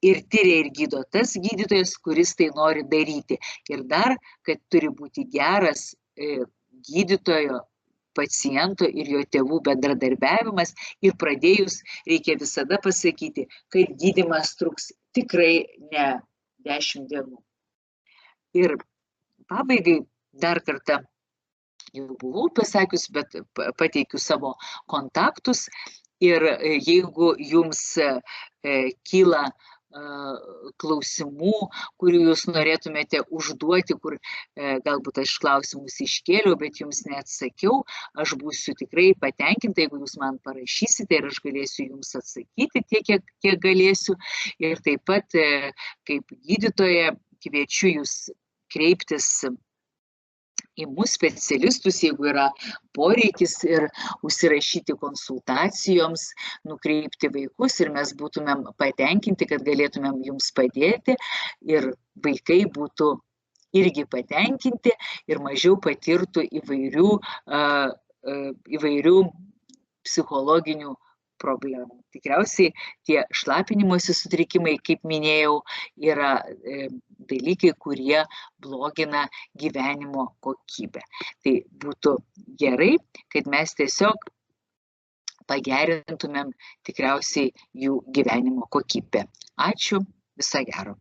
ir tyria ir gydo tas gydytojas, kuris tai nori daryti. Ir dar, kad turi būti geras gydytojo, paciento ir jo tėvų bendradarbiavimas ir pradėjus reikia visada pasakyti, kad gydymas truks tikrai ne 10 dienų. Ir pabaigai dar kartą jau buvau pasakius, bet pateikiu savo kontaktus ir jeigu jums kyla klausimų, kurių jūs norėtumėte užduoti, kur galbūt aš klausimus iškėliau, bet jums neatsakiau, aš būsiu tikrai patenkinta, jeigu jūs man parašysite ir aš galėsiu jums atsakyti tiek, kiek galėsiu. Ir taip pat, kaip gydytoja, kviečiu jūs kreiptis į mūsų specialistus, jeigu yra poreikis ir užsirašyti konsultacijoms, nukreipti vaikus ir mes būtumėm patenkinti, kad galėtumėm jums padėti ir vaikai būtų irgi patenkinti ir mažiau patirtų įvairių psichologinių problemų. Tikriausiai tie šlapinimosi sutrikimai, kaip minėjau, yra dalykai, kurie blogina gyvenimo kokybę. Tai būtų gerai, kad mes tiesiog pagerintumėm tikriausiai jų gyvenimo kokybę. Ačiū, viso gero.